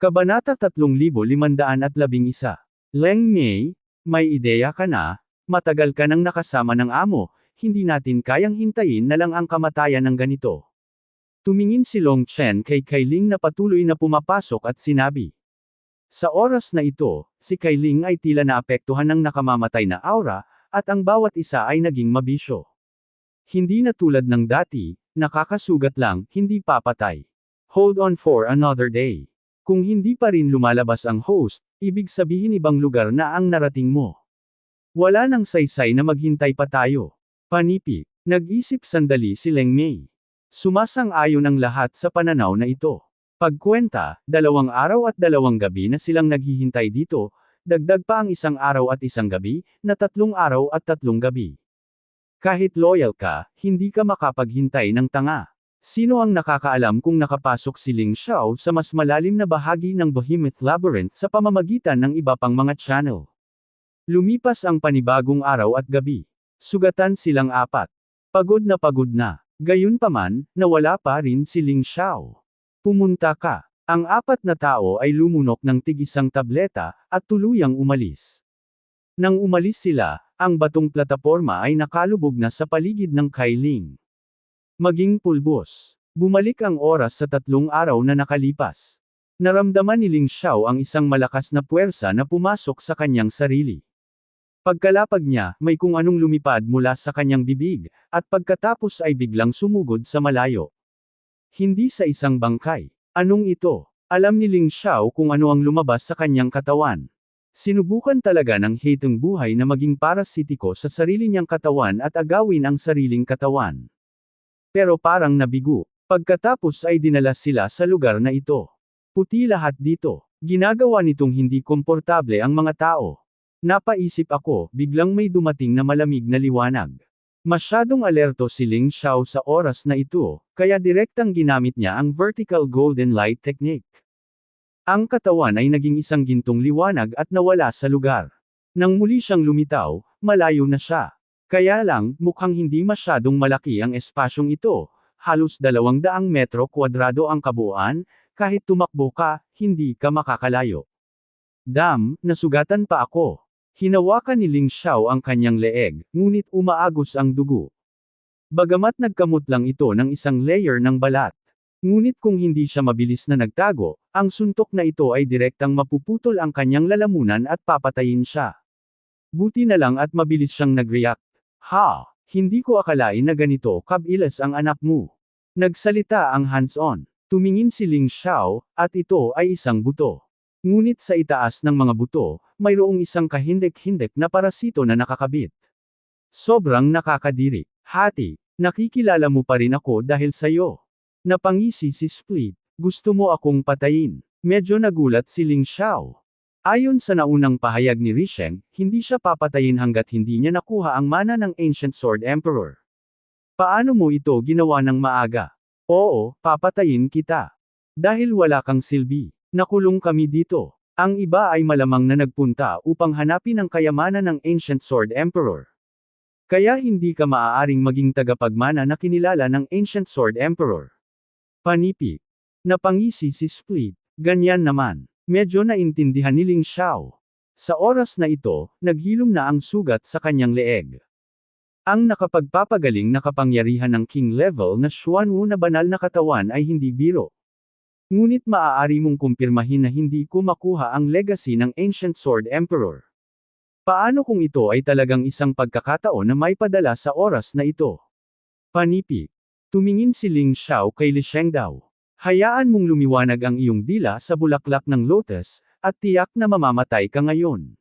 Kabanata 3511. Leng Mei, may ideya ka na? Matagal ka nang nakasama ng amo, hindi natin kayang hintayin na lang ang kamatayan ng ganito. Tumingin si Long Chen kay Kailing na patuloy na pumapasok at sinabi. Sa oras na ito, si Kailing ay tila naapektuhan ng nakamamatay na aura, at ang bawat isa ay naging mabisyo. Hindi na tulad ng dati, nakakasugat lang, hindi papatay. Hold on for another day. Kung hindi pa rin lumalabas ang host, ibig sabihin ibang lugar na ang narating mo. Wala nang saysay na maghintay pa tayo. Panipi, nag-isip sandali si Leng Mei. Sumasang-ayon ang lahat sa pananaw na ito. Pagkwenta, 2 araw at 2 gabi na silang naghihintay dito, dagdag pa ang 1 araw at 1 gabi, na 3 araw at 3 gabi. Kahit loyal ka, hindi ka makapaghintay ng tanga. Sino ang nakakaalam kung nakapasok si Ling Xiao sa mas malalim na bahagi ng Behemoth Labyrinth sa pamamagitan ng iba pang mga channel? Lumipas ang panibagong araw at gabi. Sugatan silang 4. Pagod na. Gayunpaman, nawala pa rin si Ling Xiao. Pumunta ka. Ang 4 na tao ay lumunok ng tig-isang tableta, at tuluyang umalis. Nang umalis sila, ang batong plataporma ay nakalubog na sa paligid ng Kailing. Maging pulbos. Bumalik ang oras sa 3 araw na nakalipas. Naramdaman ni Ling Xiao ang isang malakas na puwersa na pumasok sa kanyang sarili. Pagkalapag niya, may kung anong lumipad mula sa kanyang bibig, at pagkatapos ay biglang sumugod sa malayo. Hindi sa isang bangkay. Anong ito? Alam ni Ling Xiao kung ano ang lumabas sa kanyang katawan. Sinubukan talaga ng hateng buhay na maging parasitiko sa sarili niyang katawan at agawin ang sariling katawan. Pero parang nabigo. Pagkatapos ay dinala sila sa lugar na ito. Puti lahat dito. Ginagawa nitong hindi komportable ang mga tao. Napaisip ako, biglang may dumating na malamig na liwanag. Masyadong alerto si Ling Xiao sa oras na ito, kaya direktang ginamit niya ang vertical golden light technique. Ang katawan ay naging isang gintong liwanag at nawala sa lugar. Nang muli siyang lumitaw, malayo na siya. Kaya lang, mukhang hindi masyadong malaki ang espasyong ito, halos 200 metro kwadrado ang kabuuan, kahit tumakbo ka, hindi ka makakalayo. Nasugatan pa ako. Hinawakan ni Ling Xiao ang kanyang leeg, ngunit umaagos ang dugo. Bagamat nagkamot lang ito ng isang layer ng balat. Ngunit kung hindi siya mabilis na nagtago, ang suntok na ito ay direktang mapuputol ang kanyang lalamunan at papatayin siya. Buti na lang at mabilis siyang nag-react. Hindi ko akalain na ganito kabilis ang anak mo. Nagsalita ang hands-on. Tumingin si Ling Xiao, at ito ay isang buto. Ngunit sa itaas ng mga buto, mayroong isang kahindek-hindek na parasito na nakakabit. Sobrang nakakadiri. Hati, nakikilala mo pa rin ako dahil sayo. Napangisi si Split, gusto mo akong patayin. Medyo nagulat si Ling Xiao. Ayon sa naunang pahayag ni Risheng, hindi siya papatayin hanggat hindi niya nakuha ang mana ng Ancient Sword Emperor. Paano mo ito ginawa ng maaga? Oo, papatayin kita. Dahil wala kang silbi. Nakulong kami dito. Ang iba ay malamang na nagpunta upang hanapin ang kayamanan ng Ancient Sword Emperor. Kaya hindi ka maaaring maging tagapagmana na kinilala ng Ancient Sword Emperor. Panipi. Napangisi si Split. Ganyan naman. Medyo naintindihan ni Ling Xiao. Sa oras na ito, naghilom na ang sugat sa kanyang leeg. Ang nakapagpapagaling na kapangyarihan ng king level na Xuanwu na banal na katawan ay hindi biro. Ngunit maaari mong kumpirmahin na hindi ko makuha ang legacy ng Ancient Sword Emperor. Paano kung ito ay talagang isang pagkakataon na may padala sa oras na ito? Panipi. Tumingin si Ling Xiao kay Li Shengdao. Hayaan mong lumiwanag ang iyong dila sa bulaklak ng lotus, at tiyak na mamamatay ka ngayon.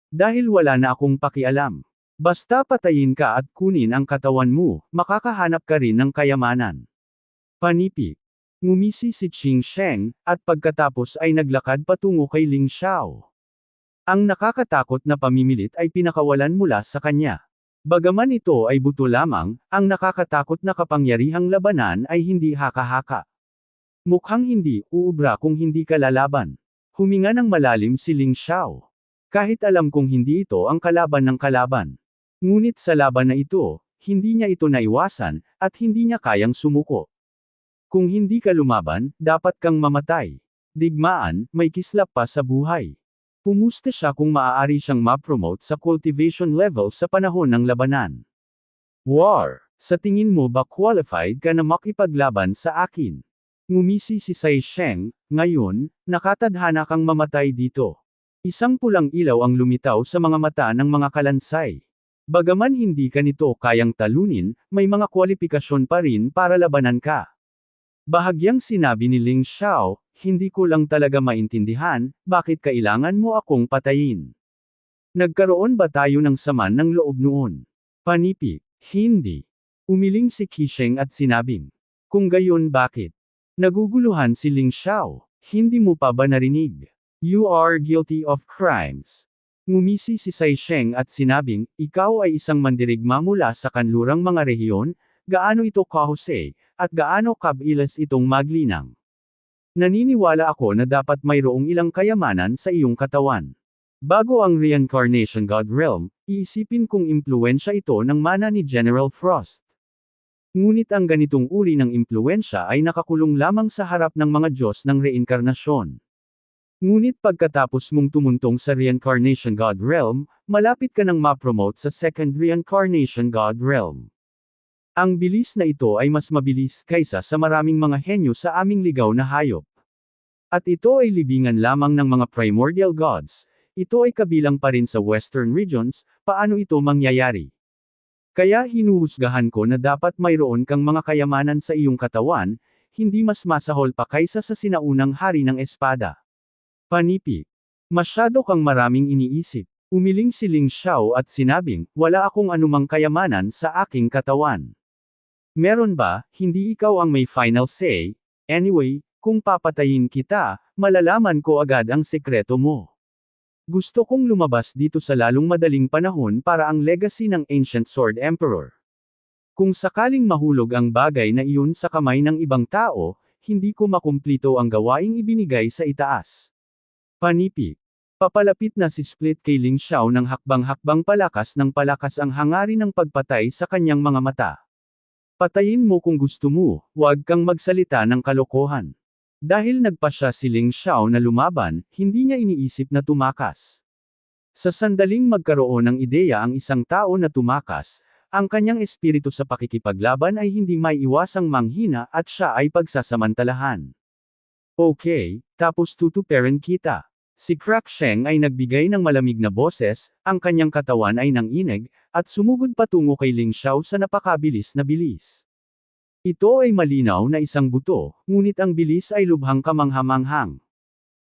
Dahil wala na akong pakialam. Basta patayin ka at kunin ang katawan mo, makakahanap ka rin ng kayamanan. Panipi. Ngumisi si Qing Sheng, at pagkatapos ay naglakad patungo kay Ling Xiao. Ang nakakatakot na pamimilit ay pinakawalan mula sa kanya. Bagaman ito ay buto lamang, ang nakakatakot na kapangyarihang labanan ay hindi haka-haka. Mukhang hindi uubra kung hindi ka lalaban. Huminga ng malalim si Ling Xiao. Kahit alam kong hindi ito ang kalaban ng kalaban. Ngunit sa laban na ito, hindi niya ito naiwasan, at hindi niya kayang sumuko. Kung hindi ka lumaban, dapat kang mamatay. Digmaan, may kislap pa sa buhay. Pumuste siya kung maaari siyang ma-promote sa cultivation level sa panahon ng labanan. War, sa tingin mo ba qualified ka na makipaglaban sa akin? Ngumisi si Sai Sheng, ngayon, nakatadhana kang mamatay dito. Isang pulang ilaw ang lumitaw sa mga mata ng mga kalansay. Bagaman hindi ka nito kayang talunin, may mga kwalipikasyon pa rin para labanan ka. Bahagyang sinabi ni Ling Xiao, hindi ko lang talaga maintindihan, bakit kailangan mo akong patayin? Nagkaroon ba tayo ng saman ng loob noon? Panipik, hindi. Umiling si Qisheng at sinabing, kung gayon bakit? Naguguluhan si Ling Xiao, hindi mo pa ba narinig? You are guilty of crimes. Ngumisi si Sai Sheng at sinabing, ikaw ay isang mandirigma mula sa kanlurang mga rehiyon, gaano ito kahusay, at gaano kabilis itong maglinang. Naniniwala ako na dapat mayroong ilang kayamanan sa iyong katawan. Bago ang Reincarnation God Realm, iisipin kong impluensya ito ng mana ni General Frost. Ngunit ang ganitong uri ng impluensya ay nakakulong lamang sa harap ng mga Diyos ng reinkarnasyon. Ngunit pagkatapos mong tumuntong sa Reincarnation God Realm, malapit ka nang ma-promote sa Second Reincarnation God Realm. Ang bilis na ito ay mas mabilis kaysa sa maraming mga henyo sa aming ligaw na hayop. At ito ay libingan lamang ng mga primordial gods. Ito ay kabilang pa rin sa Western regions, paano ito mangyayari? Kaya hinuhusgahan ko na dapat mayroon kang mga kayamanan sa iyong katawan, hindi mas masahol pa kaysa sa sinaunang hari ng espada. Panipik. Masyado kang maraming iniisip. Umiling si Ling Xiao at sinabing, wala akong anumang kayamanan sa aking katawan. Meron ba, hindi ikaw ang may final say? Anyway, kung papatayin kita, malalaman ko agad ang sekreto mo. Gusto kong lumabas dito sa lalong madaling panahon para ang legacy ng Ancient Sword Emperor. Kung sakaling mahulog ang bagay na iyon sa kamay ng ibang tao, hindi ko makumplito ang gawaing ibinigay sa itaas. Panipik. Papalapit na si Split kay Ling Xiao ng hakbang-hakbang palakas ng palakas ang hangarin ng pagpatay sa kanyang mga mata. Patayin mo kung gusto mo, huwag kang magsalita ng kalokohan. Dahil nagpasya si Ling Xiao na lumaban, hindi niya iniisip na tumakas. Sa sandaling magkaroon ng ideya ang isang tao na tumakas, ang kanyang espiritu sa pakikipaglaban ay hindi maiiwasang manghina at siya ay pagsasamantalahan. Okay, tapos tutuperin kita. Si Crack Sheng ay nagbigay ng malamig na boses, ang kanyang katawan ay nanginig, at sumugod patungo kay Ling Xiao sa napakabilis na bilis. Ito ay malinaw na isang buto, ngunit ang bilis ay lubhang kamanghamanghang.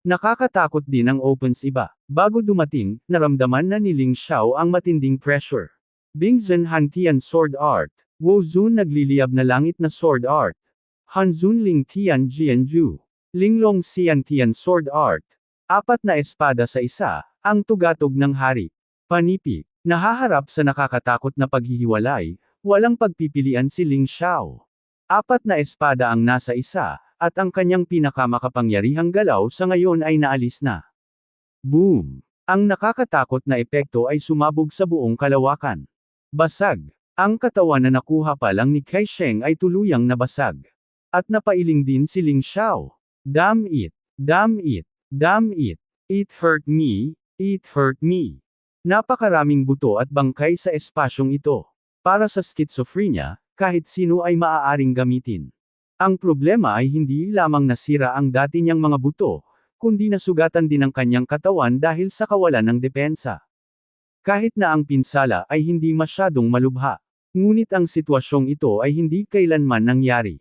Nakakatakot din ang opens iba. Bago dumating, naramdaman na ni Ling Xiao ang matinding pressure. Bingzhen Hantian Sword Art. Wozun nagliliyab na langit na Sword Art. Hanzun Ling Tian Jianju. Linglong Xian Tian Sword Art. 4 na espada sa isa, ang tugatog ng hari. Panipik. Nahaharap sa nakakatakot na paghihiwalay, walang pagpipilian si Ling Xiao. 4 na espada ang nasa isa, at ang kanyang pinakamakapangyarihang galaw sa ngayon ay naalis na. Boom! Ang nakakatakot na epekto ay sumabog sa buong kalawakan. Basag. Ang katawan na nakuha pa lang ni Kai Sheng ay tuluyang nabasag. At napailing din si Ling Xiao. Damn it! Damn it! Damn it! It hurt me, it hurt me. Napakaraming buto at bangkay sa espasyong ito. Para sa schizophrenia, kahit sino ay maaaring gamitin. Ang problema ay hindi lamang nasira ang dati niyang mga buto, kundi nasugatan din ang kanyang katawan dahil sa kawalan ng depensa. Kahit na ang pinsala ay hindi masyadong malubha. Ngunit ang sitwasyong ito ay hindi kailanman nangyari.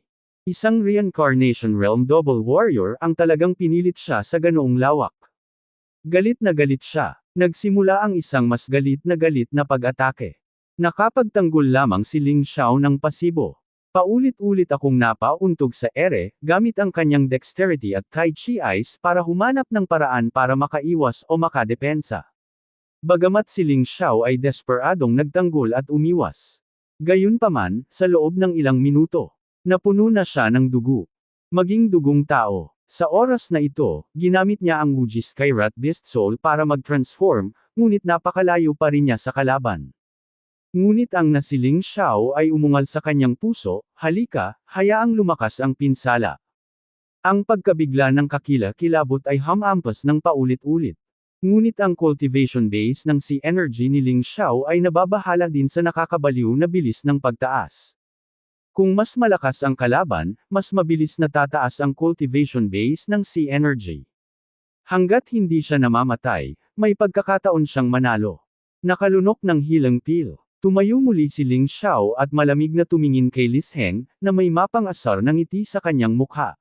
Isang Reincarnation Realm Double Warrior ang talagang pinilit siya sa ganoong lawak. Galit na galit siya. Nagsimula ang isang mas galit na pag-atake. Nakapagtanggol lamang si Ling Xiao ng pasibo. Paulit-ulit akong napauntog sa ere, gamit ang kanyang dexterity at Tai Chi Eyes para humanap ng paraan para makaiwas o makadepensa. Bagamat si Ling Xiao ay desperadong nagtanggol at umiwas. Gayunpaman, sa loob ng ilang minuto, napuno na siya ng dugo. Maging dugong tao. Sa oras na ito, ginamit niya ang Wuji Sky Rat Beast Soul para mag-transform, ngunit napakalayo pa rin niya sa kalaban. Ngunit ang nasiling Xiao ay umungal sa kanyang puso, halika, hayaang lumakas ang pinsala. Ang pagkabigla ng kakila-kilabot ay hamampas ng paulit-ulit. Ngunit ang cultivation base ng Si Energy ni Ling Xiao ay nababahala din sa nakakabaliw na bilis ng pagtaas. Kung mas malakas ang kalaban, mas mabilis na tataas ang cultivation base ng Si Energy. Hanggat hindi siya namamatay, may pagkakataon siyang manalo. Nakalunok ng healing pill. Tumayo muli si Ling Xiao at malamig na tumingin kay Lis Heng, na may mapang-asar na ngiti sa kanyang mukha.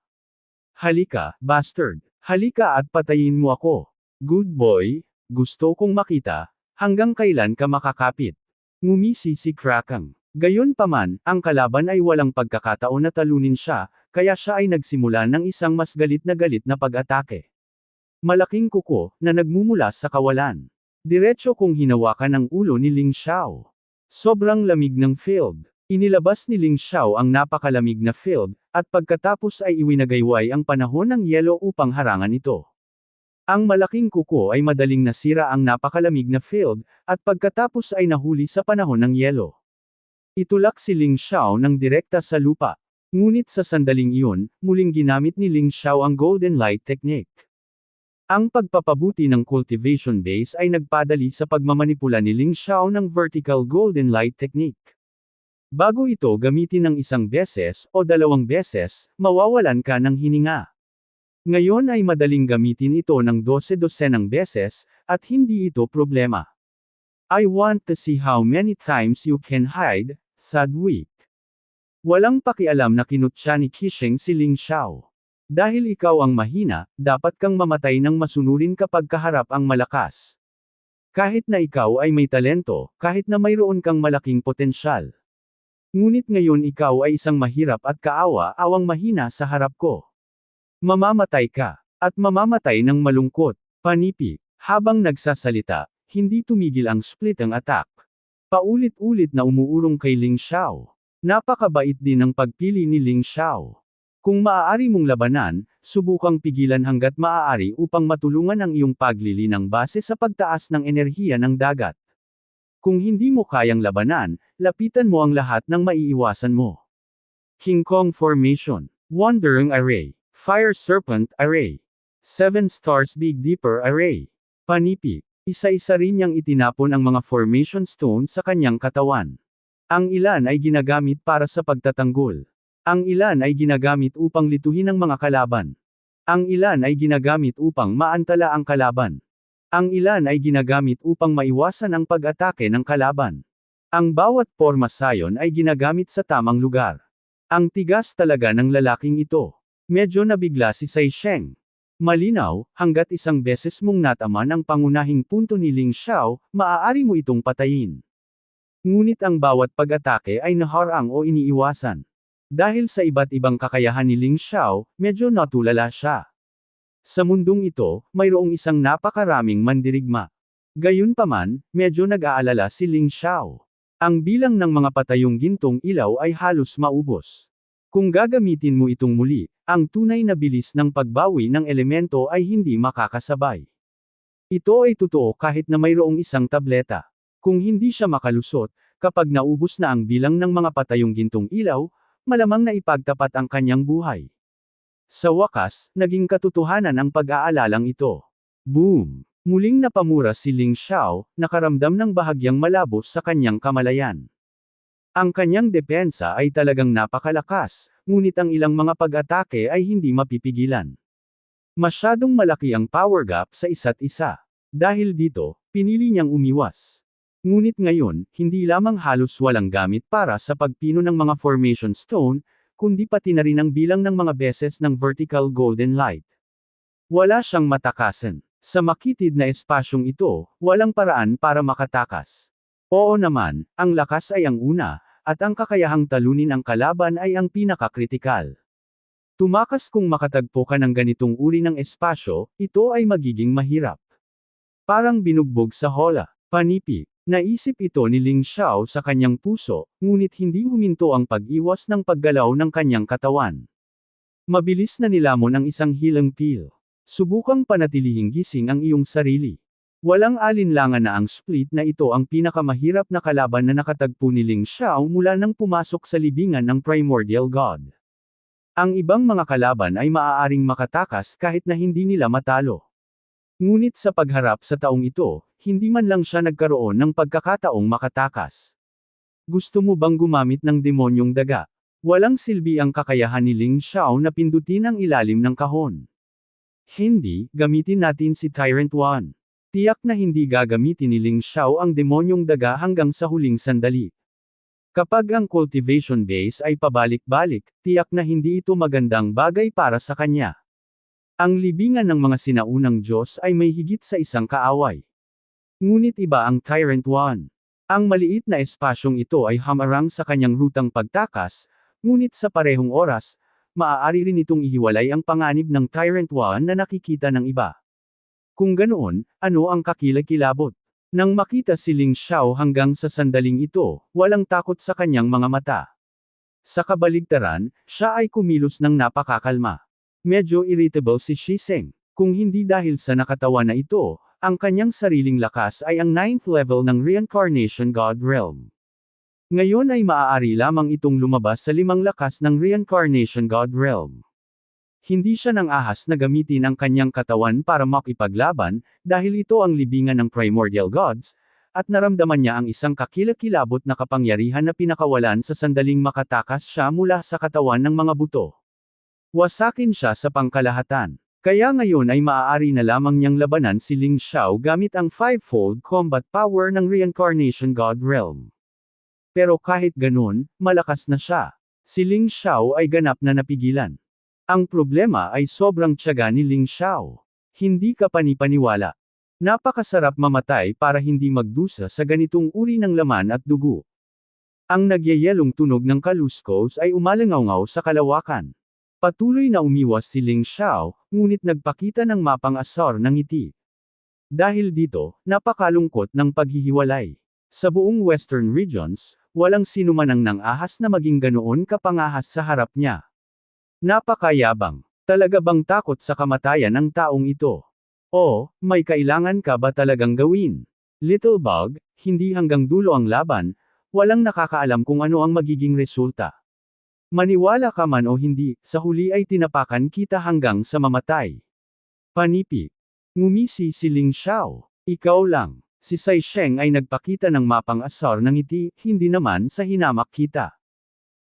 Halika, bastard. Halika at patayin mo ako. Good boy, gusto kong makita, hanggang kailan ka makakapit. Ngumisi si Krakang. Gayunpaman, ang kalaban ay walang pagkakataon na talunin siya, kaya siya ay nagsimula ng isang mas galit na pag-atake. Malaking kuko, na nagmumula sa kawalan. Diretso kong hinawakan ang ulo ni Ling Xiao. Sobrang lamig ng field. Inilabas ni Ling Xiao ang napakalamig na field, at pagkatapos ay iwinagayway ang panahon ng yelo upang harangan ito. Ang malaking kuko ay madaling nasira ang napakalamig na field, at pagkatapos ay nahuli sa panahon ng yelo. Itulak si Ling Xiao ng direkta sa lupa. Ngunit sa sandaling iyon, muling ginamit ni Ling Xiao ang Golden Light Technique. Ang pagpapabuti ng cultivation base ay nagpadali sa pagmamanipula ni Ling Xiao ng Vertical Golden Light Technique. Bago ito gamitin ng isang beses o dalawang beses, mawawalan ka ng hininga. Ngayon ay madaling gamitin ito ng 12-dosenang beses, at hindi ito problema. I want to see how many times you can hide, said Weak. Walang pakialam na kinutya ni Qisheng si Ling Xiao. Dahil ikaw ang mahina, dapat kang mamatay ng masunurin kapag kaharap ang malakas. Kahit na ikaw ay may talento, kahit na mayroon kang malaking potensyal. Ngunit ngayon ikaw ay isang mahirap at kaawa-awang mahina sa harap ko. Mamamatay ka. At mamamatay ng malungkot. Panipi. Habang nagsasalita, hindi tumigil ang splitting attack. Paulit-ulit na umuurong kay Ling Xiao. Napakabait din ang pagpili ni Ling Xiao. Kung maaari mong labanan, subukang pigilan hanggat maaari upang matulungan ang iyong paglilinang base sa pagtaas ng enerhiya ng dagat. Kung hindi mo kayang labanan, lapitan mo ang lahat ng maiiwasan mo. King Kong Formation. Wandering Array. Fire Serpent Array. 7 Stars Big Dipper Array. Panipi. Isa-isa rin niyang itinapon ang mga formation stone sa kanyang katawan. Ang ilan ay ginagamit para sa pagtatanggol. Ang ilan ay ginagamit upang lituhin ang mga kalaban. Ang ilan ay ginagamit upang maantala ang kalaban. Ang ilan ay ginagamit upang maiwasan ang pag-atake ng kalaban. Ang bawat porma sayon ay ginagamit sa tamang lugar. Ang tigas talaga ng lalaking ito. Medyo nabigla si Sai Sheng. Malinaw, hanggat isang beses mong nataman ang pangunahing punto ni Ling Xiao, maaari mo itong patayin. Ngunit ang bawat pag-atake ay naharang o iniiwasan. Dahil sa iba't ibang kakayahan ni Ling Xiao, medyo natulala siya. Sa mundong ito, mayroong isang napakaraming mandirigma. Gayunpaman, medyo nag-aalala si Ling Xiao. Ang bilang ng mga patayong gintong ilaw ay halos maubos. Kung gagamitin mo itong muli, ang tunay na bilis ng pagbawi ng elemento ay hindi makakasabay. Ito ay totoo kahit na mayroong isang tableta. Kung hindi siya makalusot, kapag naubos na ang bilang ng mga patayong gintong ilaw, malamang na ipagtapat ang kanyang buhay. Sa wakas, naging katotohanan ang pag-aalalang ito. Boom! Muling napamura si Ling Xiao, nakaramdam ng bahagyang malabo sa kanyang kamalayan. Ang kanyang depensa ay talagang napakalakas, ngunit ang ilang mga pag-atake ay hindi mapipigilan. Masyadong malaki ang power gap sa isa't isa. Dahil dito, pinili niyang umiwas. Ngunit ngayon, hindi lamang halos walang gamit para sa pagpino ng mga formation stone, kundi pati na rin ang bilang ng mga beses ng vertical golden light. Wala siyang matakasan. Sa makitid na espasyong ito, walang paraan para makatakas. Oo naman, ang lakas ay ang una, at ang kakayahang talunin ang kalaban ay ang pinakakritikal. Tumakas kung makatagpo ka ng ganitong uri ng espasyo, ito ay magiging mahirap. Parang binugbog sa hola. Panipi. Naisip ito ni Ling Xiao sa kanyang puso, ngunit hindi huminto ang pag-iwas ng paggalaw ng kanyang katawan. Mabilis na nilamon ang isang healing pill. Subukang panatilihing gising ang iyong sarili. Walang alinlangan na ang split na ito ang pinakamahirap na kalaban na nakatagpo ni Ling Xiao mula nang pumasok sa libingan ng Primordial God. Ang ibang mga kalaban ay maaaring makatakas kahit na hindi nila matalo. Ngunit sa pagharap sa taong ito, hindi man lang siya nagkaroon ng pagkakataong makatakas. Gusto mo bang gumamit ng demonyong daga? Walang silbi ang kakayahan ni Ling Xiao na pindutin ang ilalim ng kahon. Hindi, gamitin natin si Tyrant 1. Tiyak na hindi gagamitin ni Ling Xiao ang demonyong daga hanggang sa huling sandali. Kapag ang cultivation base ay pabalik-balik, tiyak na hindi ito magandang bagay para sa kanya. Ang libingan ng mga sinaunang Diyos ay may higit sa isang kaaway. Ngunit iba ang Tyrant 1. Ang maliit na espasyong ito ay hamarang sa kanyang rutang pagtakas, ngunit sa parehong oras, maaari rin itong ihiwalay ang panganib ng Tyrant 1 na nakikita ng iba. Kung ganoon, ano ang kakilakilabot? Nang makita si Ling Xiao hanggang sa sandaling ito, walang takot sa kanyang mga mata. Sa kabaligtaran, siya ay kumilos ng napakakalma. Medyo irritable si Shisheng. Kung hindi dahil sa nakatawan na ito, ang kanyang sariling lakas ay ang 9th level ng Reincarnation God Realm. Ngayon ay maaari lamang itong lumabas sa 5 lakas ng Reincarnation God Realm. Hindi siya nang ahas na gamitin ang kanyang katawan para makipaglaban, dahil ito ang libingan ng Primordial Gods, at naramdaman niya ang isang kakilakilabot na kapangyarihan na pinakawalan sa sandaling makatakas siya mula sa katawan ng mga buto. Wasakin siya sa pangkalahatan. Kaya ngayon ay maaari na lamang niyang labanan si Ling Xiao gamit ang 5-fold combat power ng Reincarnation God Realm. Pero kahit ganun, malakas na siya. Si Ling Xiao ay ganap na napigilan. Ang problema ay sobrang tiyaga ni Ling Xiao. Hindi ka panipaniwala. Napakasarap mamatay para hindi magdusa sa ganitong uri ng laman at dugo. Ang nagyayelong tunog ng kaluskos ay umalangaw sa kalawakan. Patuloy na umiwas si Ling Xiao, ngunit nagpakita ng mapang-asar ng ngiti. Dahil dito, napakalungkot ng paghihiwalay. Sa buong Western Regions, walang sinuman ang nang-ahas na maging ganoon kapangahas sa harap niya. Napakayabang. Talaga bang takot sa kamatayan ang taong ito? O, may kailangan ka ba talagang gawin? Little Bug, hindi hanggang dulo ang laban, walang nakakaalam kung ano ang magiging resulta. Maniwala ka man o hindi, sa huli ay tinapakan kita hanggang sa mamatay. Panipi. Ngumisi si Ling Xiao. Ikaw lang. Si Sai Sheng ay nagpakita ng mapang-asar ng ngiti, hindi naman sa hinamak kita.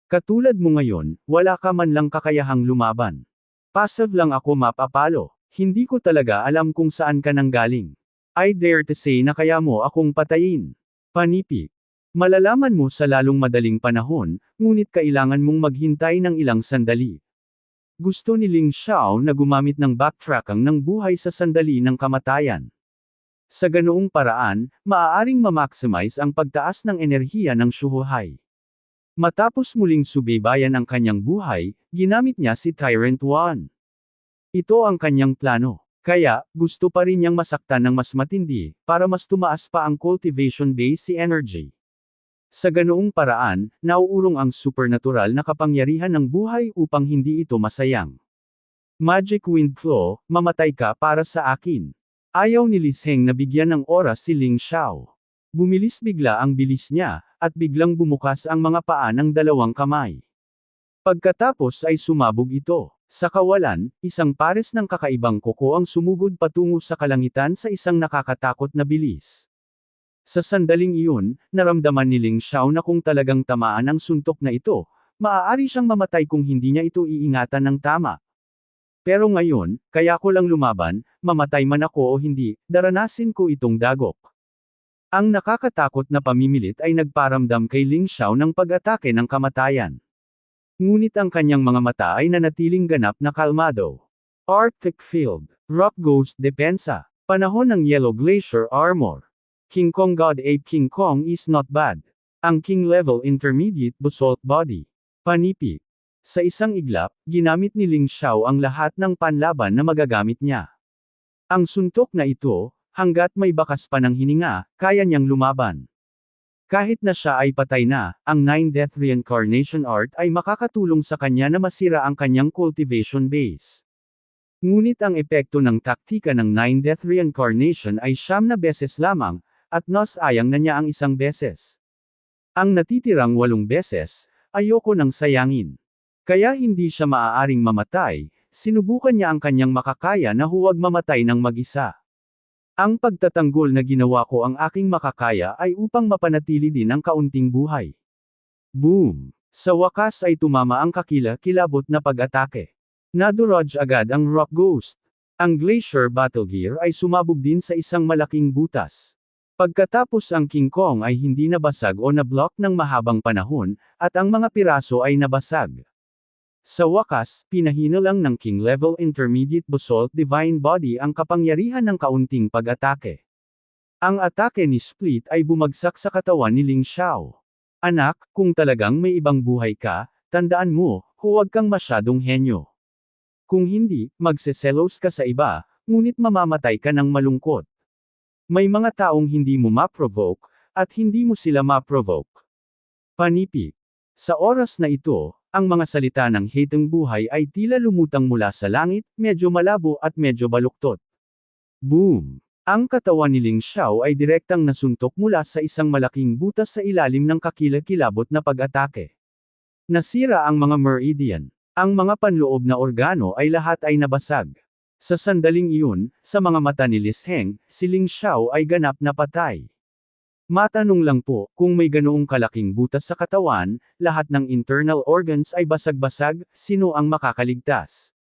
Katulad mo ngayon, wala ka man lang kakayahang lumaban. Passive lang ako mapapalo. Hindi ko talaga alam kung saan ka nanggaling. I dare to say na kaya mo akong patayin. Panipi. Malalaman mo sa lalong madaling panahon, ngunit kailangan mong maghintay ng ilang sandali. Gusto ni Ling Xiao na gumamit ng backtracking ng buhay sa sandali ng kamatayan. Sa ganoong paraan, maaaring ma-maximize ang pagtaas ng enerhiya ng Shuhuhai. Matapos muling subaybayan ang kanyang buhay, ginamit niya si Tyrant 1. Ito ang kanyang plano. Kaya, gusto pa rin niyang masaktan ng mas matindi, para mas tumaas pa ang cultivation base energy. Sa ganoong paraan, nauurong ang supernatural na kapangyarihan ng buhay upang hindi ito masayang. Magic Wind Claw, mamatay ka para sa akin. Ayaw ni Liseng na bigyan ng oras si Ling Xiao. Bumilis bigla ang bilis niya, at biglang bumukas ang mga paa ng dalawang kamay. Pagkatapos ay sumabog ito. Sa kawalan, isang pares ng kakaibang kuko ang sumugod patungo sa kalangitan sa isang nakakatakot na bilis. Sa sandaling iyon, naramdaman ni Ling Xiao na kung talagang tamaan ang suntok na ito, maaari siyang mamatay kung hindi niya ito iingatan ng tama. Pero ngayon, kaya ko lang lumaban, mamatay man ako o hindi, daranasin ko itong dagok. Ang nakakatakot na pamimilit ay nagparamdam kay Ling Xiao ng pag-atake ng kamatayan. Ngunit ang kanyang mga mata ay nanatiling ganap na kalmado. Arctic Field. Rock Ghost Depensa. Panahon ng Yellow Glacier Armor. King Kong God Ape King Kong is not bad. Ang King Level Intermediate Basalt Body. Panipi. Sa isang iglap, ginamit ni Ling Xiao ang lahat ng panlaban na magagamit niya. Ang suntok na ito, hanggat may bakas pa ng hininga, kaya niyang lumaban. Kahit na siya ay patay na, ang 9-Death Reincarnation Art ay makakatulong sa kanya na masira ang kanyang cultivation base. Ngunit ang epekto ng taktika ng 9-Death Reincarnation ay 9 na beses lamang, at nasayang na niya ang 1 beses. Ang natitirang 8 beses, ayoko nang sayangin. Kaya hindi siya maaaring mamatay, sinubukan niya ang kanyang makakaya na huwag mamatay ng mag-isa. Ang pagtatanggol na ginawa ko ang aking makakaya ay upang mapanatili din ang kaunting buhay. Boom! Sa wakas ay tumama ang kakila-kilabot na pag-atake. Nadurog agad ang Rock Ghost. Ang Glacier Battle Gear ay sumabog din sa isang malaking butas. Pagkatapos ang King Kong ay hindi nabasag o nablock ng mahabang panahon, at ang mga piraso ay nabasag. Sa wakas, pinahina lang ng King Level Intermediate Basalt Divine Body ang kapangyarihan ng kaunting pag-atake. Ang atake ni Split ay bumagsak sa katawan ni Ling Xiao. Anak, kung talagang may ibang buhay ka, tandaan mo, huwag kang masyadong henyo. Kung hindi, magseselos ka sa iba, ngunit mamamatay ka ng malungkot. May mga taong hindi mo ma-provoke, at hindi mo sila ma-provoke. Panipid. Sa oras na ito, ang mga salita ng Hateng buhay ay tila lumutang mula sa langit, medyo malabo at medyo baluktot. Boom! Ang katawan ni Ling Xiao ay direktang nasuntok mula sa isang malaking butas sa ilalim ng kakila-kilabot na pag-atake. Nasira ang mga meridian. Ang mga panloob na organo ay lahat ay nabasag. Sa sandaling iyon, sa mga mata ni Lis Heng, si Ling Xiao ay ganap na patay. Matanong lang po, kung may ganoong kalaking butas sa katawan, lahat ng internal organs ay basag-basag, sino ang makakaligtas?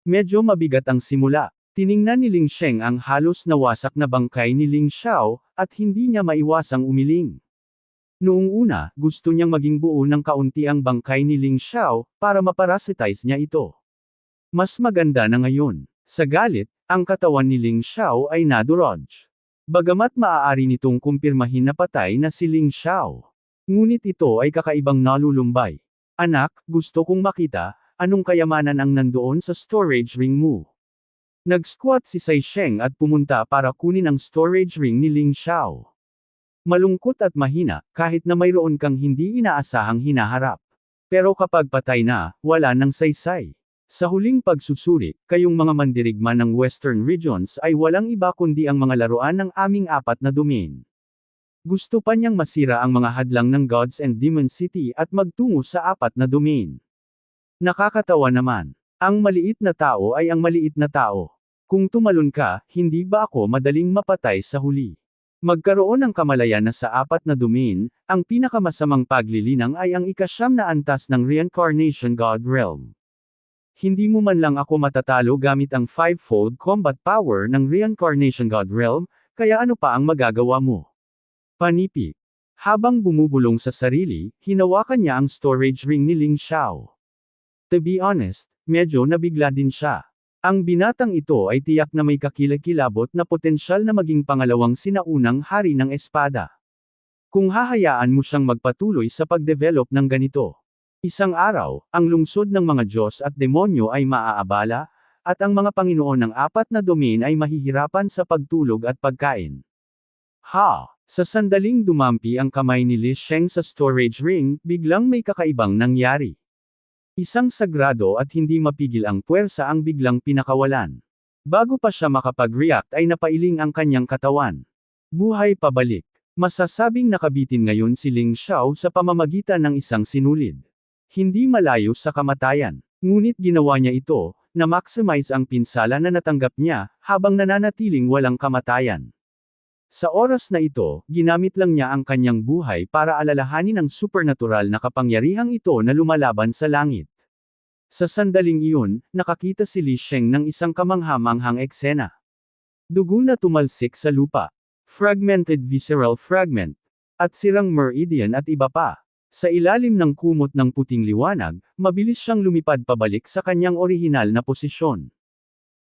Medyo mabigat ang simula. Tiningnan ni Ling Sheng ang halos nawasak na bangkay ni Ling Xiao, at hindi niya maiwasang umiling. Noong una, gusto niyang maging buo ng kaunti ang bangkay ni Ling Xiao, para maparasitize niya ito. Mas maganda na ngayon. Sa galit, ang katawan ni Ling Xiao ay nadurog. Bagamat maaari nitong kumpirmahin na patay na si Ling Xiao. Ngunit ito ay kakaibang nalulumbay. Anak, gusto kong makita, anong kayamanan ang nandoon sa storage ring mo. Nag-squat si Sai Sheng at pumunta para kunin ang storage ring ni Ling Xiao. Malungkot at mahina, kahit na mayroon kang hindi inaasahang hinaharap. Pero kapag patay na, wala nang saysay. Sa huling pagsusuri, kayong mga mandirigma ng Western Regions ay walang iba kundi ang mga laruan ng aming 4 na domain. Gusto pa niyang masira ang mga hadlang ng Gods and Demon City at magtungo sa 4 na domain. Nakakatawa naman. Ang maliit na tao ay ang maliit na tao. Kung tumalon ka, hindi ba ako madaling mapatay sa huli? Magkaroon ng kamalayan na sa 4 na domain, ang pinakamasamang paglilinang ay ang ika-9 na antas ng Reincarnation God Realm. Hindi mo man lang ako matatalo gamit ang 5-fold combat power ng Reincarnation God Realm, kaya ano pa ang magagawa mo? Panipid. Habang bumubulong sa sarili, hinawakan niya ang storage ring ni Ling Xiao. To be honest, medyo nabigla din siya. Ang binatang ito ay tiyak na may kakilakilabot na potensyal na maging pangalawang sinaunang hari ng espada. Kung hahayaan mo siyang magpatuloy sa pagdevelop ng ganito. Isang araw, ang lungsod ng mga Diyos at demonyo ay maaabala, at ang mga Panginoon ng 4 na domain ay mahihirapan sa pagtulog at pagkain. Sa sandaling dumampi ang kamay ni Li Sheng sa storage ring, biglang may kakaibang nangyari. Isang sagrado at hindi mapigil ang puwersa ang biglang pinakawalan. Bago pa siya makapag-react ay napailing ang kanyang katawan. Buhay pabalik. Masasabing nakabitin ngayon si Ling Xiao sa pamamagitan ng isang sinulid. Hindi malayo sa kamatayan. Ngunit ginawa niya ito, na maximize ang pinsala na natanggap niya, habang nananatiling walang kamatayan. Sa oras na ito, ginamit lang niya ang kanyang buhay para alalahanin ang supernatural na kapangyarihang ito na lumalaban sa langit. Sa sandaling iyon, nakakita si Li Sheng ng isang kamangha-manghang eksena. Dugo na tumalsik sa lupa. Fragmented visceral fragment. At sirang meridian at iba pa. Sa ilalim ng kumot ng puting liwanag, mabilis siyang lumipad pabalik sa kanyang orihinal na posisyon.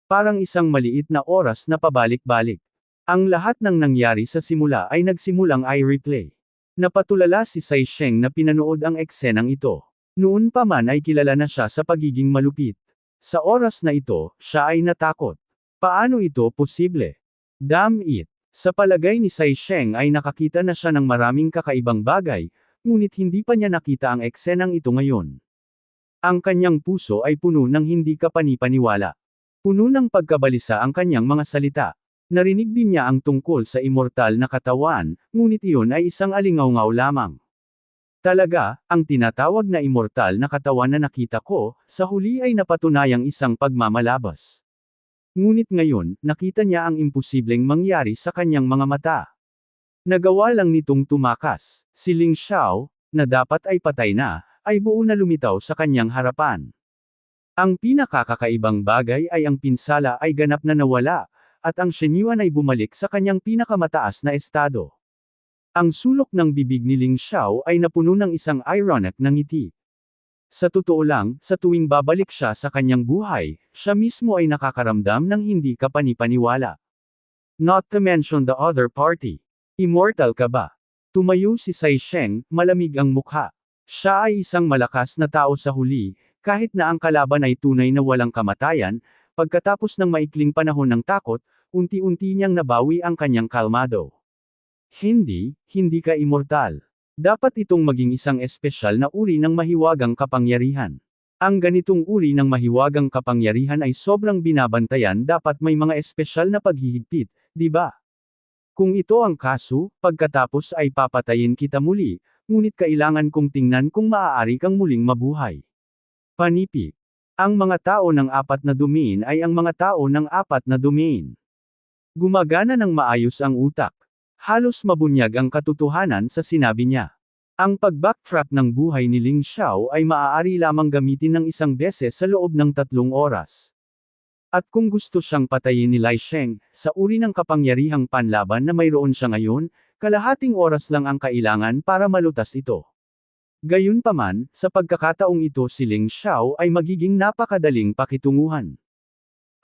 Parang isang maliit na oras na pabalik-balik. Ang lahat ng nangyari sa simula ay nagsimulang i-replay. Napatulala si Sai Sheng na pinanood ang eksenang ito. Noon pa man ay kilala na siya sa pagiging malupit. Sa oras na ito, siya ay natakot. Paano ito posible? Damn it! Sa palagay ni Sai Sheng ay nakakita na siya ng maraming kakaibang bagay, ngunit hindi pa niya nakita ang eksenang ito ngayon. Ang kanyang puso ay puno ng hindi kapanipaniwala. Puno ng pagkabalisa ang kanyang mga salita. Narinig din niya ang tungkol sa immortal na katawan, ngunit iyon ay isang alingaw-ngaw lamang. Talaga, ang tinatawag na immortal na katawan na nakita ko, sa huli ay napatunayang isang pagmamalabas. Ngunit ngayon, nakita niya ang imposibleng mangyari sa kanyang mga mata. Nagawa lang nitong tumakas. Si Ling Xiao, na dapat ay patay na, ay buo na lumitaw sa kanyang harapan. Ang pinakakakaibang bagay ay ang pinsala ay ganap na nawala, at ang Shenyuan ay bumalik sa kanyang pinakamataas na estado. Ang sulok ng bibig ni Ling Xiao ay napuno ng isang ironic na ngiti. Sa totoo lang, sa tuwing babalik siya sa kanyang buhay, siya mismo ay nakakaramdam ng hindi kapanipaniwala. Not to mention the other party. Immortal ka ba? Tumayo si Sai Sheng, malamig ang mukha. Siya ay isang malakas na tao sa huli, kahit na ang kalaban ay tunay na walang kamatayan, pagkatapos ng maikling panahon ng takot, unti-unti niyang nabawi ang kanyang kalmado. Hindi ka immortal. Dapat itong maging isang espesyal na uri ng mahiwagang kapangyarihan. Ang ganitong uri ng mahiwagang kapangyarihan ay sobrang binabantayan, dapat may mga espesyal na paghihigpit, di ba? Kung ito ang kaso, pagkatapos ay papatayin kita muli, ngunit kailangan kong tingnan kung maaari kang muling mabuhay. Panipik. Ang mga tao ng apat na domain ay ang mga tao ng apat na domain. Gumagana ng maayos ang utak. Halos mabunyag ang katotohanan sa sinabi niya. Ang pag-backtrack ng buhay ni Ling Xiao ay maaari lamang gamitin ng isang beses sa loob ng 3 oras. At kung gusto siyang patayin ni Lai Sheng, sa uri ng kapangyarihang panlaban na mayroon siya ngayon, kalahating oras lang ang kailangan para malutas ito. Gayunpaman, sa pagkakataong ito si Ling Xiao ay magiging napakadaling pakitunguhan.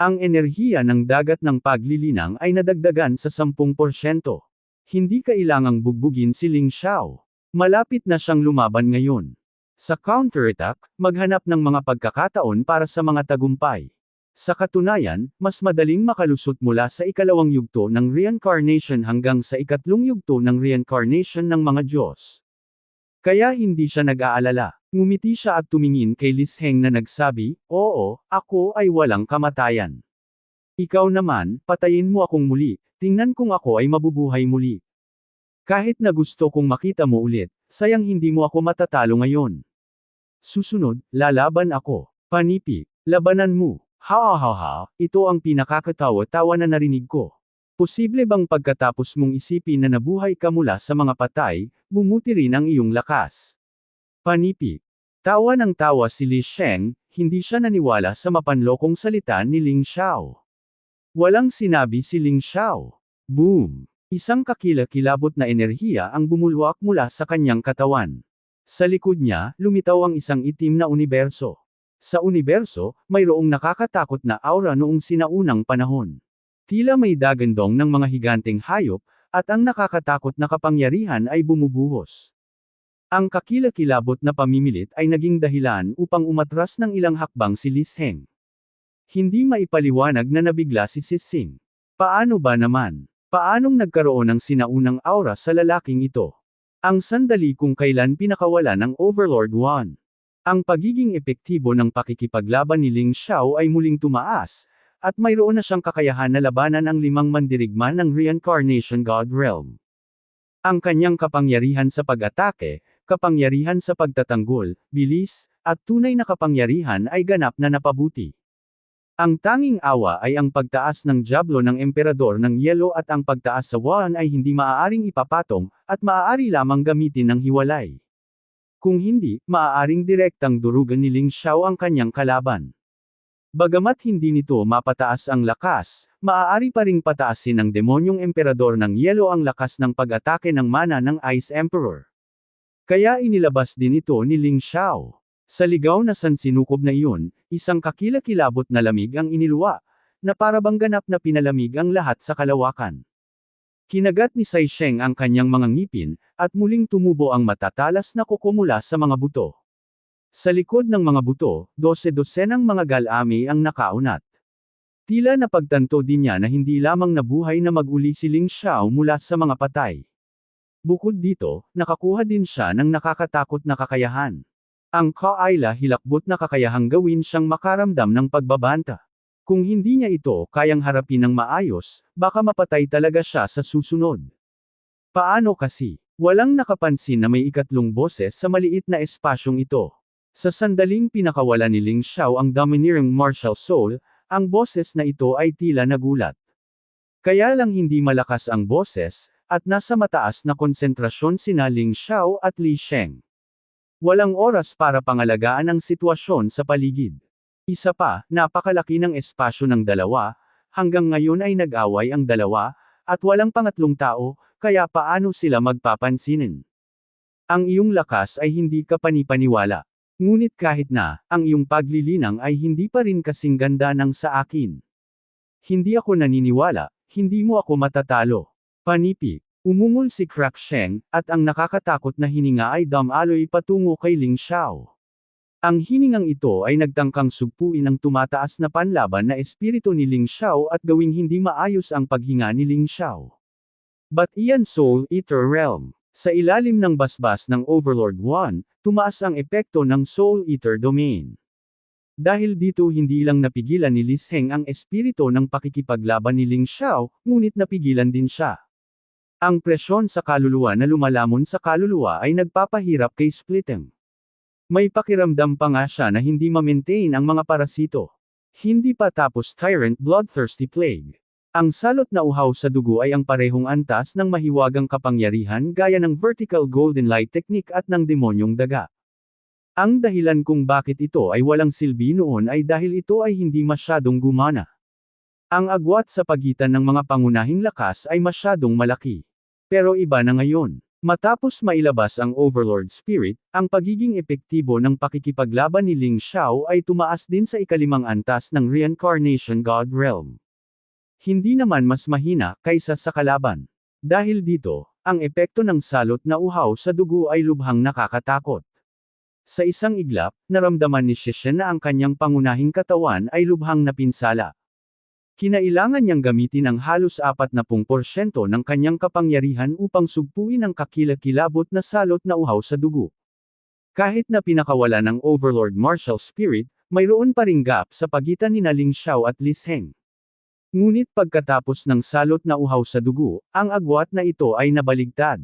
Ang enerhiya ng dagat ng paglilinang ay nadagdagan sa 10%. Hindi kailangang bugbugin si Ling Xiao. Malapit na siyang lumaban ngayon. Sa counterattack, maghanap ng mga pagkakataon para sa mga tagumpay. Sa katunayan, mas madaling makalusot mula sa ikalawang yugto ng reincarnation hanggang sa ikatlong yugto ng reincarnation ng mga Diyos. Kaya hindi siya nag-aalala. Ngumiti siya at tumingin kay Lis Heng na nagsabi, "Oo, ako ay walang kamatayan. Ikaw naman, patayin mo akong muli, tingnan kung ako ay mabubuhay muli. Kahit na gusto kong makita mo ulit, sayang hindi mo ako matatalo ngayon. Susunod, lalaban ako. Panipik, labanan mo. Ha, ito ang pinakakatawa-tawa na narinig ko. Posible bang pagkatapos mong isipin na nabuhay ka mula sa mga patay, bumuti rin ang iyong lakas?" Panipik. Tawa ng tawa si Li Sheng, hindi siya naniwala sa mapanlokong salita ni Ling Xiao. Walang sinabi si Ling Xiao. Boom! Isang kakilakilabot na enerhiya ang bumulwak mula sa kanyang katawan. Sa likod niya, lumitaw ang isang itim na universo. Sa universo, mayroong nakakatakot na aura noong sinaunang panahon. Tila may dagandong ng mga higanteng hayop, at ang nakakatakot na kapangyarihan ay bumubuhos. Ang kakilakilabot na pamimilit ay naging dahilan upang umatras ng ilang hakbang si Lis Heng. Hindi maipaliwanag na nabigla si Sising. Paano ba naman? Paanong nagkaroon ng sinaunang aura sa lalaking ito? Ang sandali kung kailan pinakawala ng Overlord 1. Ang pagiging epektibo ng pakikipaglaban ni Ling Xiao ay muling tumaas, at mayroon na siyang kakayahan na labanan ang 5 mandirigma ng Reincarnation God Realm. Ang kanyang kapangyarihan sa pag-atake, kapangyarihan sa pagtatanggol, bilis, at tunay na kapangyarihan ay ganap na napabuti. Ang tanging awa ay ang pagtaas ng Diablo ng Emperador ng Yelo at ang pagtaas sa Wan ay hindi maaaring ipapatong, at maaari lamang gamitin ng hiwalay. Kung hindi, maaaring direktang durugan ni Ling Xiao ang kanyang kalaban. Bagamat hindi nito mapataas ang lakas, maaari pa ring pataasin ng demonyong emperador ng Yelo ang lakas ng pag-atake ng mana ng Ice Emperor. Kaya inilabas din ito ni Ling Xiao. Sa ligaw na sansinukob na iyon, isang kakilakilabot na lamig ang iniluwa, na parabang ganap na pinalamig ang lahat sa kalawakan. Kinagat ni Sai Sheng ang kanyang mga ngipin, at muling tumubo ang matatalas na kuko mula sa mga buto. Sa likod ng mga buto, 12-dosenang mga galami ang nakaunat. Tila napagtanto din niya na hindi lamang nabuhay na mag-uli si Ling Xiao mula sa mga patay. Bukod dito, nakakuha din siya ng nakakatakot na kakayahan. Ang Kaila hilakbot na kakayahang gawin siyang makaramdam ng pagbabanta. Kung hindi niya ito kayang harapin ng maayos, baka mapatay talaga siya sa susunod. Paano kasi? Walang nakapansin na may ikatlong boses sa maliit na espasyong ito. Sa sandaling pinakawala ni Ling Xiao ang domineering martial soul, ang boses na ito ay tila nagulat. Kaya lang hindi malakas ang boses, at nasa mataas na konsentrasyon sina Ling Xiao at Li Sheng. Walang oras para pangalagaan ang sitwasyon sa paligid. Isa pa, napakalaki ng espasyo ng dalawa, hanggang ngayon ay nag-away ang dalawa, at walang pangatlong tao, kaya paano sila magpapansinin? Ang iyong lakas ay hindi ka panipaniwala. Ngunit kahit na, ang iyong paglilinang ay hindi pa rin kasing ganda ng sa akin. Hindi ako naniniwala, hindi mo ako matatalo. Panipi. Umungol si Crack Sheng, at ang nakakatakot na hininga ay dumaloy patungo kay Ling Xiao. Ang hiningang ito ay nagtangkang sugpuin ang tumataas na panlaban na espiritu ni Ling Xiao at gawing hindi maayos ang paghinga ni Ling Xiao. But iyan Soul Eater Realm. Sa ilalim ng basbas ng Overlord 1, tumaas ang epekto ng Soul Eater Domain. Dahil dito hindi lang napigilan ni Li Sheng ang espiritu ng pakikipaglaban ni Ling Xiao, ngunit napigilan din siya. Ang presyon sa kaluluwa na lumalamon sa kaluluwa ay nagpapahirap kay Spliteng. May pakiramdam pa nga siya na hindi ma-maintain ang mga parasito. Hindi pa tapos Tyrant Bloodthirsty Plague. Ang salot na uhaw sa dugo ay ang parehong antas ng mahiwagang kapangyarihan gaya ng Vertical Golden Light Technique at ng Demonyong Daga. Ang dahilan kung bakit ito ay walang silbi noon ay dahil ito ay hindi masyadong gumana. Ang agwat sa pagitan ng mga pangunahing lakas ay masyadong malaki. Pero iba na ngayon. Matapos mailabas ang Overlord Spirit, ang pagiging epektibo ng pakikipaglaban ni Ling Xiao ay tumaas din sa ikalimang antas ng Reincarnation God Realm. Hindi naman mas mahina kaysa sa kalaban. Dahil dito, ang epekto ng salot na uhaw sa dugo ay lubhang nakakatakot. Sa isang iglap, naramdaman ni Sheshen na ang kanyang pangunahing katawan ay lubhang napinsala. Kinailangan niyang gamitin ang halos 40% ng kanyang kapangyarihan upang sugpuin ang kakilakilabot na salot na uhaw sa dugo. Kahit na pinakawala ng Overlord Martial Spirit, mayroon pa ring gap sa pagitan ni Ling Xiao at Li Sheng. Ngunit pagkatapos ng salot na uhaw sa dugo, ang agwat na ito ay nabaligtad.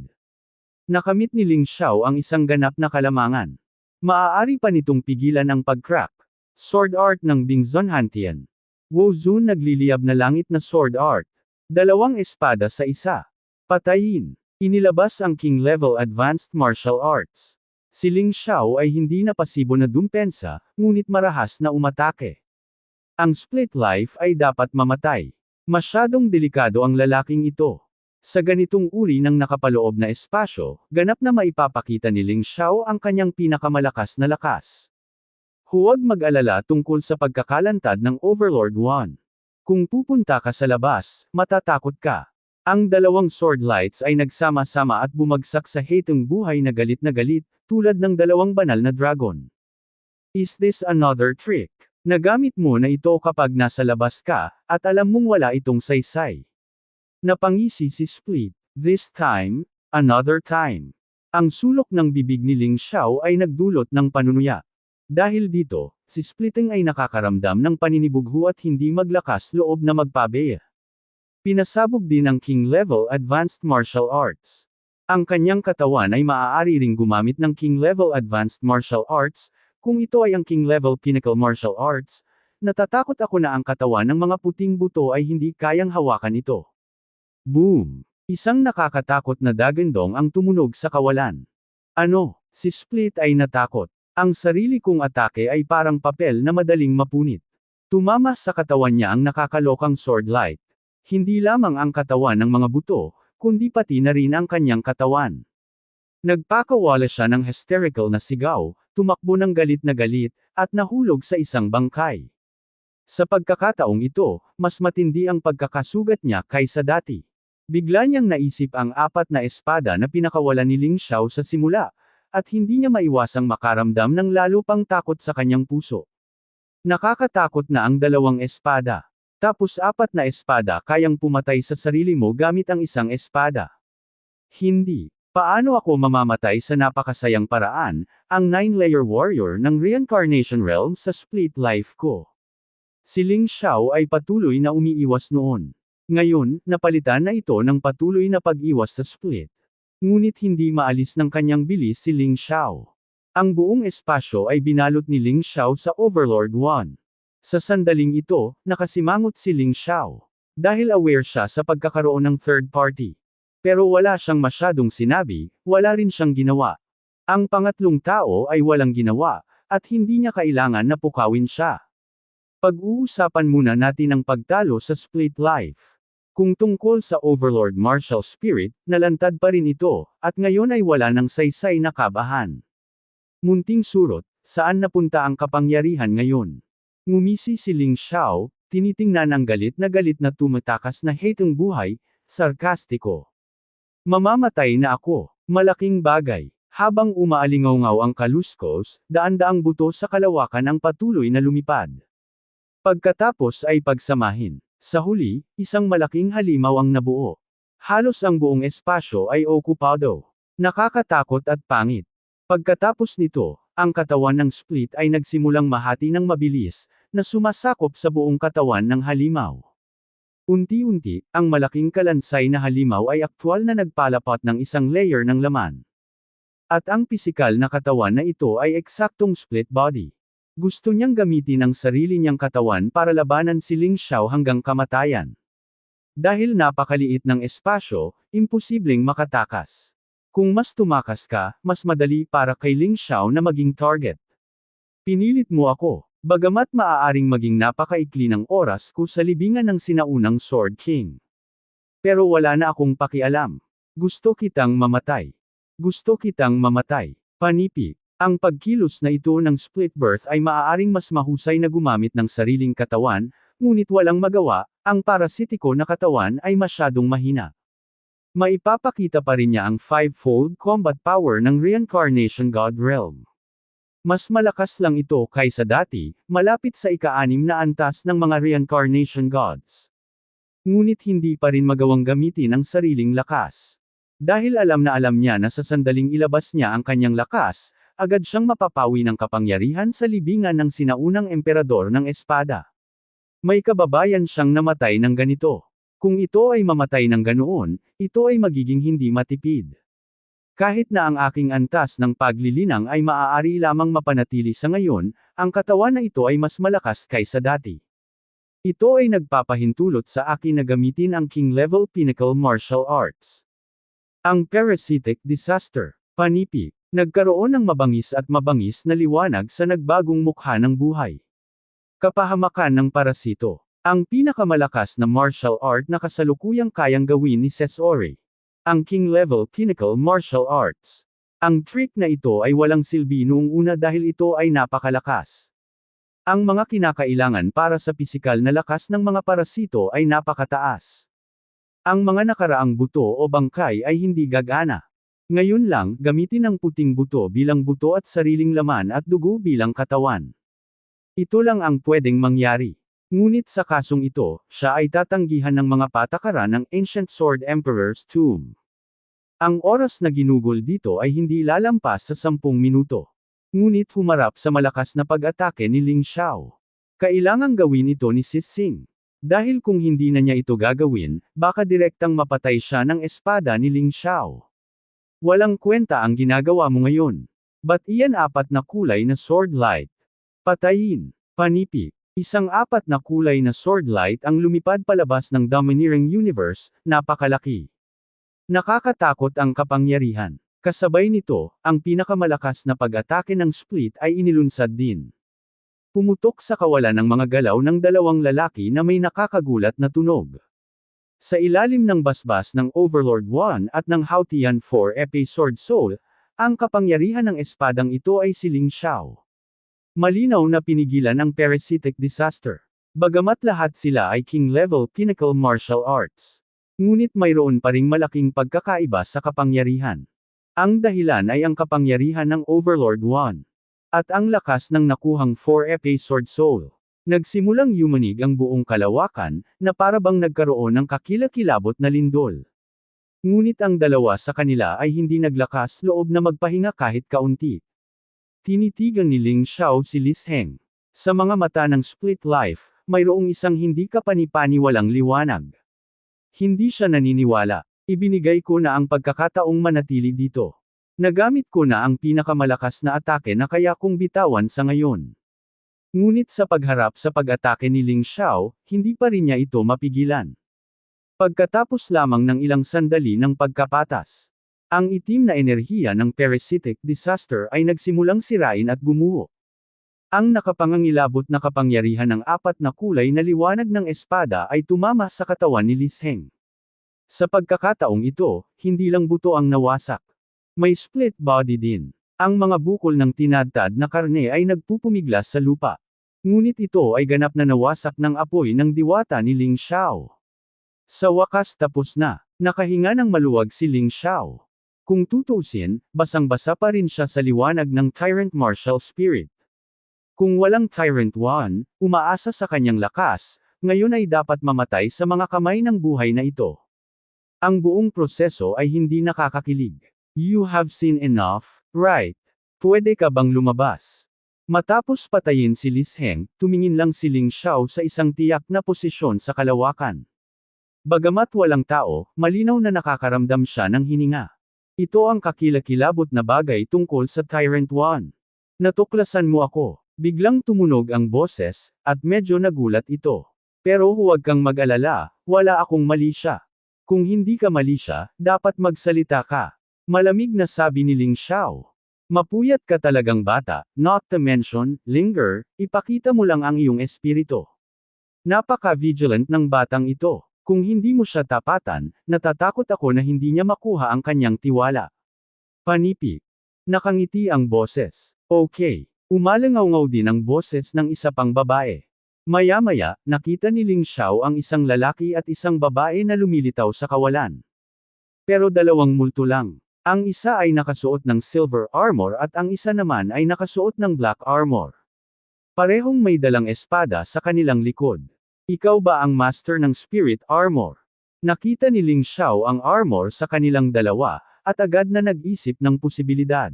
Nakamit ni Ling Xiao ang isang ganap na kalamangan. Maaari pa nitong pigilan ang pag-crack. Sword Art ng Bingzon Hantian. Wozun nagliliyab na langit na Sword Art. Dalawang espada sa isa. Patayin. Inilabas ang King Level Advanced Martial Arts. Si Ling Xiao ay hindi na pasibo na dumpensa, ngunit marahas na umatake. Ang split life ay dapat mamatay. Masyadong delikado ang lalaking ito. Sa ganitong uri ng nakapaloob na espasyo, ganap na maipapakita ni Ling Xiao ang kanyang pinakamalakas na lakas. Huwag mag-alala tungkol sa pagkakalantad ng Overlord 1. Kung pupunta ka sa labas, matatakot ka. Ang dalawang sword lights ay nagsama-sama at bumagsak sa hateng buhay na galit, tulad ng dalawang banal na dragon. Is this another trick? Nagamit mo na ito kapag nasa labas ka, at alam mong wala itong saysay. Napangisi si Split. This time, another time. Ang sulok ng bibig ni Ling Xiao ay nagdulot ng panunuya. Dahil dito, si Splitting ay nakakaramdam ng paninibugho at hindi maglakas loob na magpabeya. Pinasabog din ang King Level Advanced Martial Arts. Ang kanyang katawan ay maaari ring gumamit ng King Level Advanced Martial Arts. Kung ito ay ang King Level Pinnacle Martial Arts, natatakot ako na ang katawan ng mga puting buto ay hindi kayang hawakan ito. Boom! Isang nakakatakot na dagandong ang tumunog sa kawalan. Ano? Si Split ay natakot. Ang sarili kong atake ay parang papel na madaling mapunit. Tumama sa katawan niya ang nakakalokang sword light. Hindi lamang ang katawan ng mga buto, kundi pati na rin ang kanyang katawan. Nagpakawala siya ng hysterical na sigaw, tumakbo ng galit na galit, at nahulog sa isang bangkay. Sa pagkakataong ito, mas matindi ang pagkakasugat niya kaysa dati. Bigla niyang naisip ang apat na espada na pinakawalan ni Ling Xiao sa simula, at hindi niya maiwasang makaramdam ng lalo pang takot sa kanyang puso. Nakakatakot na ang dalawang espada. Tapos apat na espada kayang pumatay sa sarili mo gamit ang isang espada. Hindi. Paano ako mamamatay sa napakasayang paraan, ang 9-layer warrior ng Reincarnation Realm sa split life ko? Si Ling Xiao ay patuloy na umiiwas noon. Ngayon, napalitan na ito ng patuloy na pag-iwas sa split. Ngunit hindi maalis ng kanyang bilis si Ling Xiao. Ang buong espasyo ay binalot ni Ling Xiao sa Overlord 1. Sa sandaling ito, nakasimangot si Ling Xiao. Dahil aware siya sa pagkakaroon ng third party. Pero wala siyang masyadong sinabi, wala rin siyang ginawa. Ang pangatlong tao ay walang ginawa, at hindi niya kailangan na pukawin siya. Pag-uusapan muna natin ang pagtalo sa Split Life. Kung tungkol sa Overlord Martial Spirit, nalantad pa rin ito, at ngayon ay wala ng saysay na kabahan. Munting surot, saan napunta ang kapangyarihan ngayon? Ngumisi si Ling Xiao, tinitingnan ang galit na tumatakas na hateng buhay, sarkastiko. Mamamatay na ako, malaking bagay. Habang umaalingaw-ngaw ang kaluskos, daan-daang buto sa kalawakan ang patuloy na lumipad. Pagkatapos ay pagsamahin. Sa huli, isang malaking halimaw ang nabuo. Halos ang buong espasyo ay okupado. Nakakatakot at pangit. Pagkatapos nito, ang katawan ng Split ay nagsimulang mahati ng mabilis, na sumasakop sa buong katawan ng halimaw. Unti-unti, ang malaking kalansay na halimaw ay aktwal na nagpalapat ng isang layer ng laman. At ang pisikal na katawan na ito ay eksaktong split body. Gusto niyang gamitin ang sarili niyang katawan para labanan si Ling Xiao hanggang kamatayan. Dahil napakaliit ng espasyo, imposibleng makatakas. Kung mas tumakas ka, mas madali para kay Ling Xiao na maging target. Pinilit mo ako, bagamat maaaring maging napakaikli ng oras ko sa libingan ng sinaunang Sword King. Pero wala na akong pakialam. Gusto kitang mamatay. Gusto kitang mamatay. Panipi. Ang pagkilos na ito ng split birth ay maaaring mas mahusay na gumamit ng sariling katawan, ngunit walang magawa, ang parasitiko na katawan ay masyadong mahina. Maipapakita pa rin niya ang five-fold combat power ng Reincarnation God Realm. Mas malakas lang ito kaysa dati, malapit sa ika-6 na antas ng mga Reincarnation Gods. Ngunit hindi pa rin magawang gamitin ang sariling lakas. Dahil alam niya na sa sandaling ilabas niya ang kanyang lakas, agad siyang mapapawi ng kapangyarihan sa libingan ng sinaunang emperador ng espada. May kababayan siyang namatay ng ganito. Kung ito ay mamatay ng ganoon, ito ay magiging hindi matipid. Kahit na ang aking antas ng paglilinang ay maaari lamang mapanatili sa ngayon, ang katawan na ito ay mas malakas kaysa dati. Ito ay nagpapahintulot sa akin na gamitin ang King-level Pinnacle Martial Arts. Ang Parasitic Disaster. Panipi. Nagkaroon ng mabangis na liwanag sa nagbagong mukha ng buhay. Kapahamakan ng parasito. Ang pinakamalakas na martial art na kasalukuyang kayang gawin ni Sesori. Ang King-level Pinnacle Martial Arts. Ang trick na ito ay walang silbi noong una dahil ito ay napakalakas. Ang mga kinakailangan para sa pisikal na lakas ng mga parasito ay napakataas. Ang mga nakaraang buto o bangkay ay hindi gagana. Ngayon lang, gamitin ang puting buto bilang buto at sariling laman at dugo bilang katawan. Ito lang ang pwedeng mangyari. Ngunit sa kasong ito, siya ay tatanggihan ng mga patakaran ng Ancient Sword Emperor's Tomb. Ang oras na ginugol dito ay hindi lalampas sa 10 minuto. Ngunit humarap sa malakas na pag-atake ni Ling Xiao. Kailangang gawin ito ni Sising. Dahil kung hindi na niya ito gagawin, baka direktang mapatay siya ng espada ni Ling Xiao. Walang kwenta ang ginagawa mo ngayon. Ba't iyan 4 na kulay na sword light? Patayin. Panipi. Isang 4 na kulay na sword light ang lumipad palabas ng Domineering Universe, napakalaki. Nakakatakot ang kapangyarihan. Kasabay nito, ang pinakamalakas na pag-atake ng Split ay inilunsad din. Pumutok sa kawalan ng mga galaw ng 2 lalaki na may nakakagulat na tunog. Sa ilalim ng basbas ng Overlord 1 at ng Haotian 4 Epee Sword Soul, ang kapangyarihan ng espadang ito ay si Ling Xiao. Malinaw na pinigilan ang Parasitic Disaster. Bagamat lahat sila ay King-level Pinnacle Martial Arts. Ngunit mayroon pa ring malaking pagkakaiba sa kapangyarihan. Ang dahilan ay ang kapangyarihan ng Overlord 1. At ang lakas ng nakuhang 4 Epee Sword Soul. Nagsimulang yumanig ang buong kalawakan, na parabang nagkaroon ng kakilakilabot na lindol. Ngunit ang dalawa sa kanila ay hindi naglakas loob na magpahinga kahit kaunti. Tinitigan ni Ling Xiao si Li Heng. Sa mga mata ng Split Life, mayroong isang hindi kapanipaniwalang liwanag. Hindi siya naniniwala. Ibinigay ko na ang pagkakataong manatili dito. Nagamit ko na ang pinakamalakas na atake na kaya kong bitawan sa ngayon. Ngunit sa pagharap sa pag-atake ni Ling Xiao, hindi pa rin niya ito mapigilan. Pagkatapos lamang ng ilang sandali ng pagkapatas, ang itim na enerhiya ng parasitic disaster ay nagsimulang sirain at gumuho. Ang nakapangangilabot na kapangyarihan ng apat na kulay na liwanag ng espada ay tumama sa katawan ni Li Sheng. Sa pagkakataong ito, hindi lang buto ang nawasak. May split body din. Ang mga bukol ng tinadtad na karne ay nagpupumiglas sa lupa. Ngunit ito ay ganap na nawasak ng apoy ng diwata ni Ling Xiao. Sa wakas tapos na, nakahinga ng maluwag si Ling Xiao. Kung tutuusin, basang-basa pa rin siya sa liwanag ng Tyrant Martial Spirit. Kung walang Tyrant 1, umaasa sa kanyang lakas, ngayon ay dapat mamatay sa mga kamay ng buhay na ito. Ang buong proseso ay hindi nakakakilig. You have seen enough, right? Pwede ka bang lumabas? Matapos patayin si Li Sheng, tumingin lang si Ling Xiao sa isang tiyak na posisyon sa kalawakan. Bagamat walang tao, malinaw na nakakaramdam siya ng hininga. Ito ang kakilakilabot na bagay tungkol sa Tyrant 1. Natuklasan mo ako. Biglang tumunog ang boses, at medyo nagulat ito. Pero huwag kang mag-alala, wala akong mali siya. Kung hindi ka mali siya, dapat magsalita ka. Malamig na sabi ni Ling Xiao. Mapuyat ka talagang bata, not to mention, linger, ipakita mo lang ang iyong espiritu. Napaka-vigilant ng batang ito. Kung hindi mo siya tapatan, natatakot ako na hindi niya makuha ang kanyang tiwala. Panipik. Nakangiti ang boses. Okay. Umalangaw-ngaw din ang boses ng isa pang babae. Maya-maya, nakita ni Ling Xiao ang isang lalaki at isang babae na lumilitaw sa kawalan. Pero dalawang multo lang. Ang isa ay nakasuot ng silver armor at ang isa naman ay nakasuot ng black armor. Parehong may dalang espada sa kanilang likod. Ikaw ba ang master ng spirit armor? Nakita ni Ling Xiao ang armor sa kanilang dalawa, at agad na nag-isip ng posibilidad.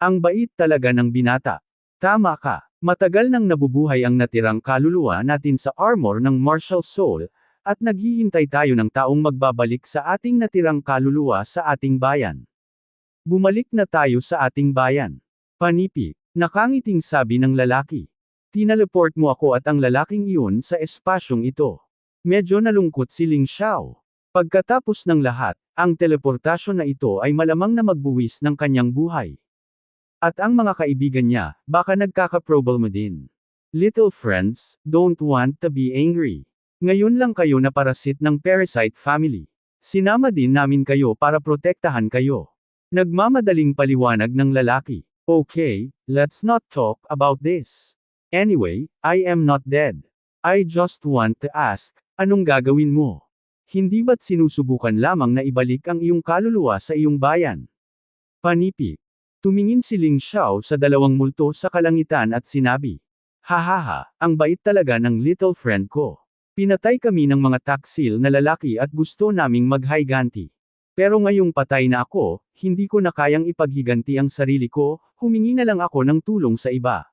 Ang bait talaga ng binata. Tama ka, matagal nang nabubuhay ang natirang kaluluwa natin sa armor ng martial soul, at naghihintay tayo ng taong magbabalik sa ating natirang kaluluwa sa ating bayan. Bumalik na tayo sa ating bayan. Panipik, nakangiting sabi ng lalaki. Tinaleport mo ako at ang lalaking iyon sa espasyong ito. Medyo nalungkot si Ling Xiao. Pagkatapos ng lahat, ang teleportasyon na ito ay malamang na magbuwis ng kanyang buhay. At ang mga kaibigan niya, baka nagkakaproblema din. Little friends, don't want to be angry. Ngayon lang kayo na parasit ng parasite family. Sinama din namin kayo para protektahan kayo. Nagmamadaling paliwanag ng lalaki. Okay, let's not talk about this. Anyway, I am not dead. I just want to ask, anong gagawin mo? Hindi ba't sinusubukan lamang na ibalik ang iyong kaluluwa sa iyong bayan? Panipik. Tumingin si Ling Xiao sa dalawang multo sa kalangitan at sinabi, hahaha, ang bait talaga ng little friend ko. Pinatay kami ng mga taksil na lalaki at gusto naming maghiganti. Pero ngayong patay na ako, hindi ko na kayang ipaghiganti ang sarili ko, humingi na lang ako ng tulong sa iba.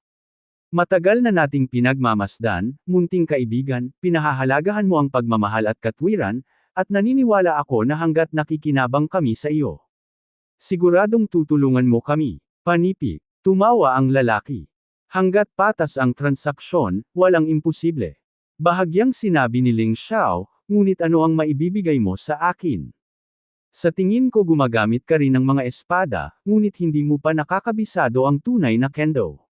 Matagal na nating pinagmamasdan, munting kaibigan, pinahahalagahan mo ang pagmamahal at katwiran, at naniniwala ako na hanggat nakikinabang kami sa iyo. Siguradong tutulungan mo kami. Panipik. Tumawa ang lalaki. Hanggat patas ang transaksyon, walang imposible. Bahagyang sinabi ni Ling Xiao, ngunit ano ang maibibigay mo sa akin? Sa tingin ko gumagamit ka rin ng mga espada, ngunit hindi mo pa nakakabisado ang tunay na kendo.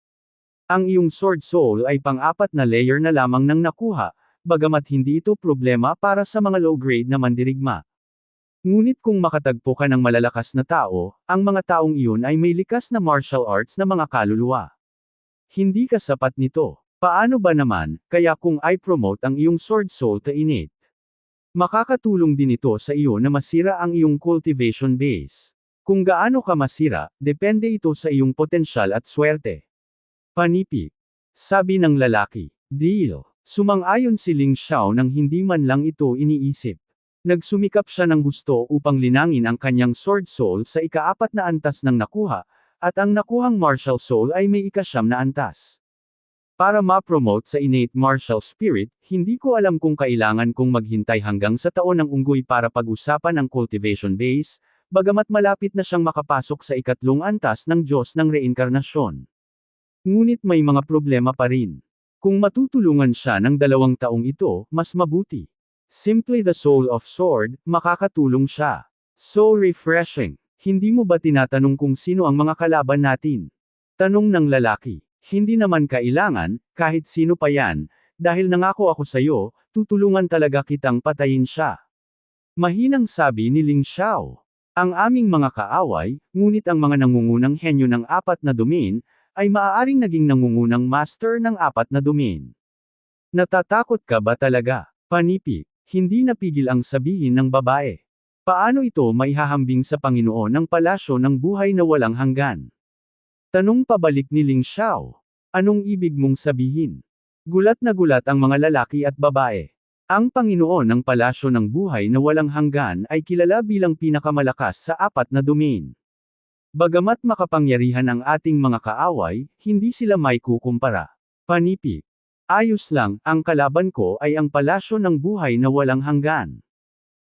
Ang iyong sword soul ay pang-apat na layer na lamang nang nakuha, bagamat hindi ito problema para sa mga low-grade na mandirigma. Ngunit kung makatagpo ka ng malalakas na tao, ang mga taong iyon ay may likas na martial arts na mga kaluluwa. Hindi ka sapat nito. Paano ba naman, kaya kung I-promote ang iyong sword soul to innate? Makakatulong din ito sa iyo na masira ang iyong cultivation base. Kung gaano ka masira, depende ito sa iyong potensyal at swerte. Panipik. Sabi ng lalaki. Deal. Sumang-ayon si Ling Xiao nang hindi man lang ito iniisip. Nagsumikap siya ng gusto upang linangin ang kanyang sword soul sa ika-4 na antas ng nakuha, at ang nakuhang martial soul ay may ika-9 na antas. Para ma-promote sa innate martial spirit, hindi ko alam kung kailangan kong maghintay hanggang sa taon ng unggoy para pag-usapan ang cultivation base, bagamat malapit na siyang makapasok sa ikatlong antas ng Diyos ng reinkarnasyon. Ngunit may mga problema pa rin. Kung matutulungan siya ng 2 taong ito, mas mabuti. Simply the Soul of Sword, makakatulong siya. So refreshing. Hindi mo ba tinatanong kung sino ang mga kalaban natin? Tanong ng lalaki. Hindi naman kailangan, kahit sino pa yan, dahil nangako ako sa'yo, tutulungan talaga kitang patayin siya. Mahinang sabi ni Ling Xiao. Ang aming mga kaaway, ngunit ang mga nangungunang henyo ng 4 na domain, ay maaaring naging nangungunang master ng 4 na domain. Natatakot ka ba talaga? Panipi. Hindi napigil ang sabihin ng babae. Paano ito maihahambing sa Panginoon ng palasyo ng buhay na walang hanggan? Tanong pabalik ni Ling Xiao. Anong ibig mong sabihin? Gulat na gulat ang mga lalaki at babae. Ang Panginoon ng palasyo ng buhay na walang hanggan ay kilala bilang pinakamalakas sa 4 na domain. Bagamat makapangyarihan ang ating mga kaaway, hindi sila may kukumpara. Panipi. Ayos lang, ang kalaban ko ay ang palasyo ng buhay na walang hanggan.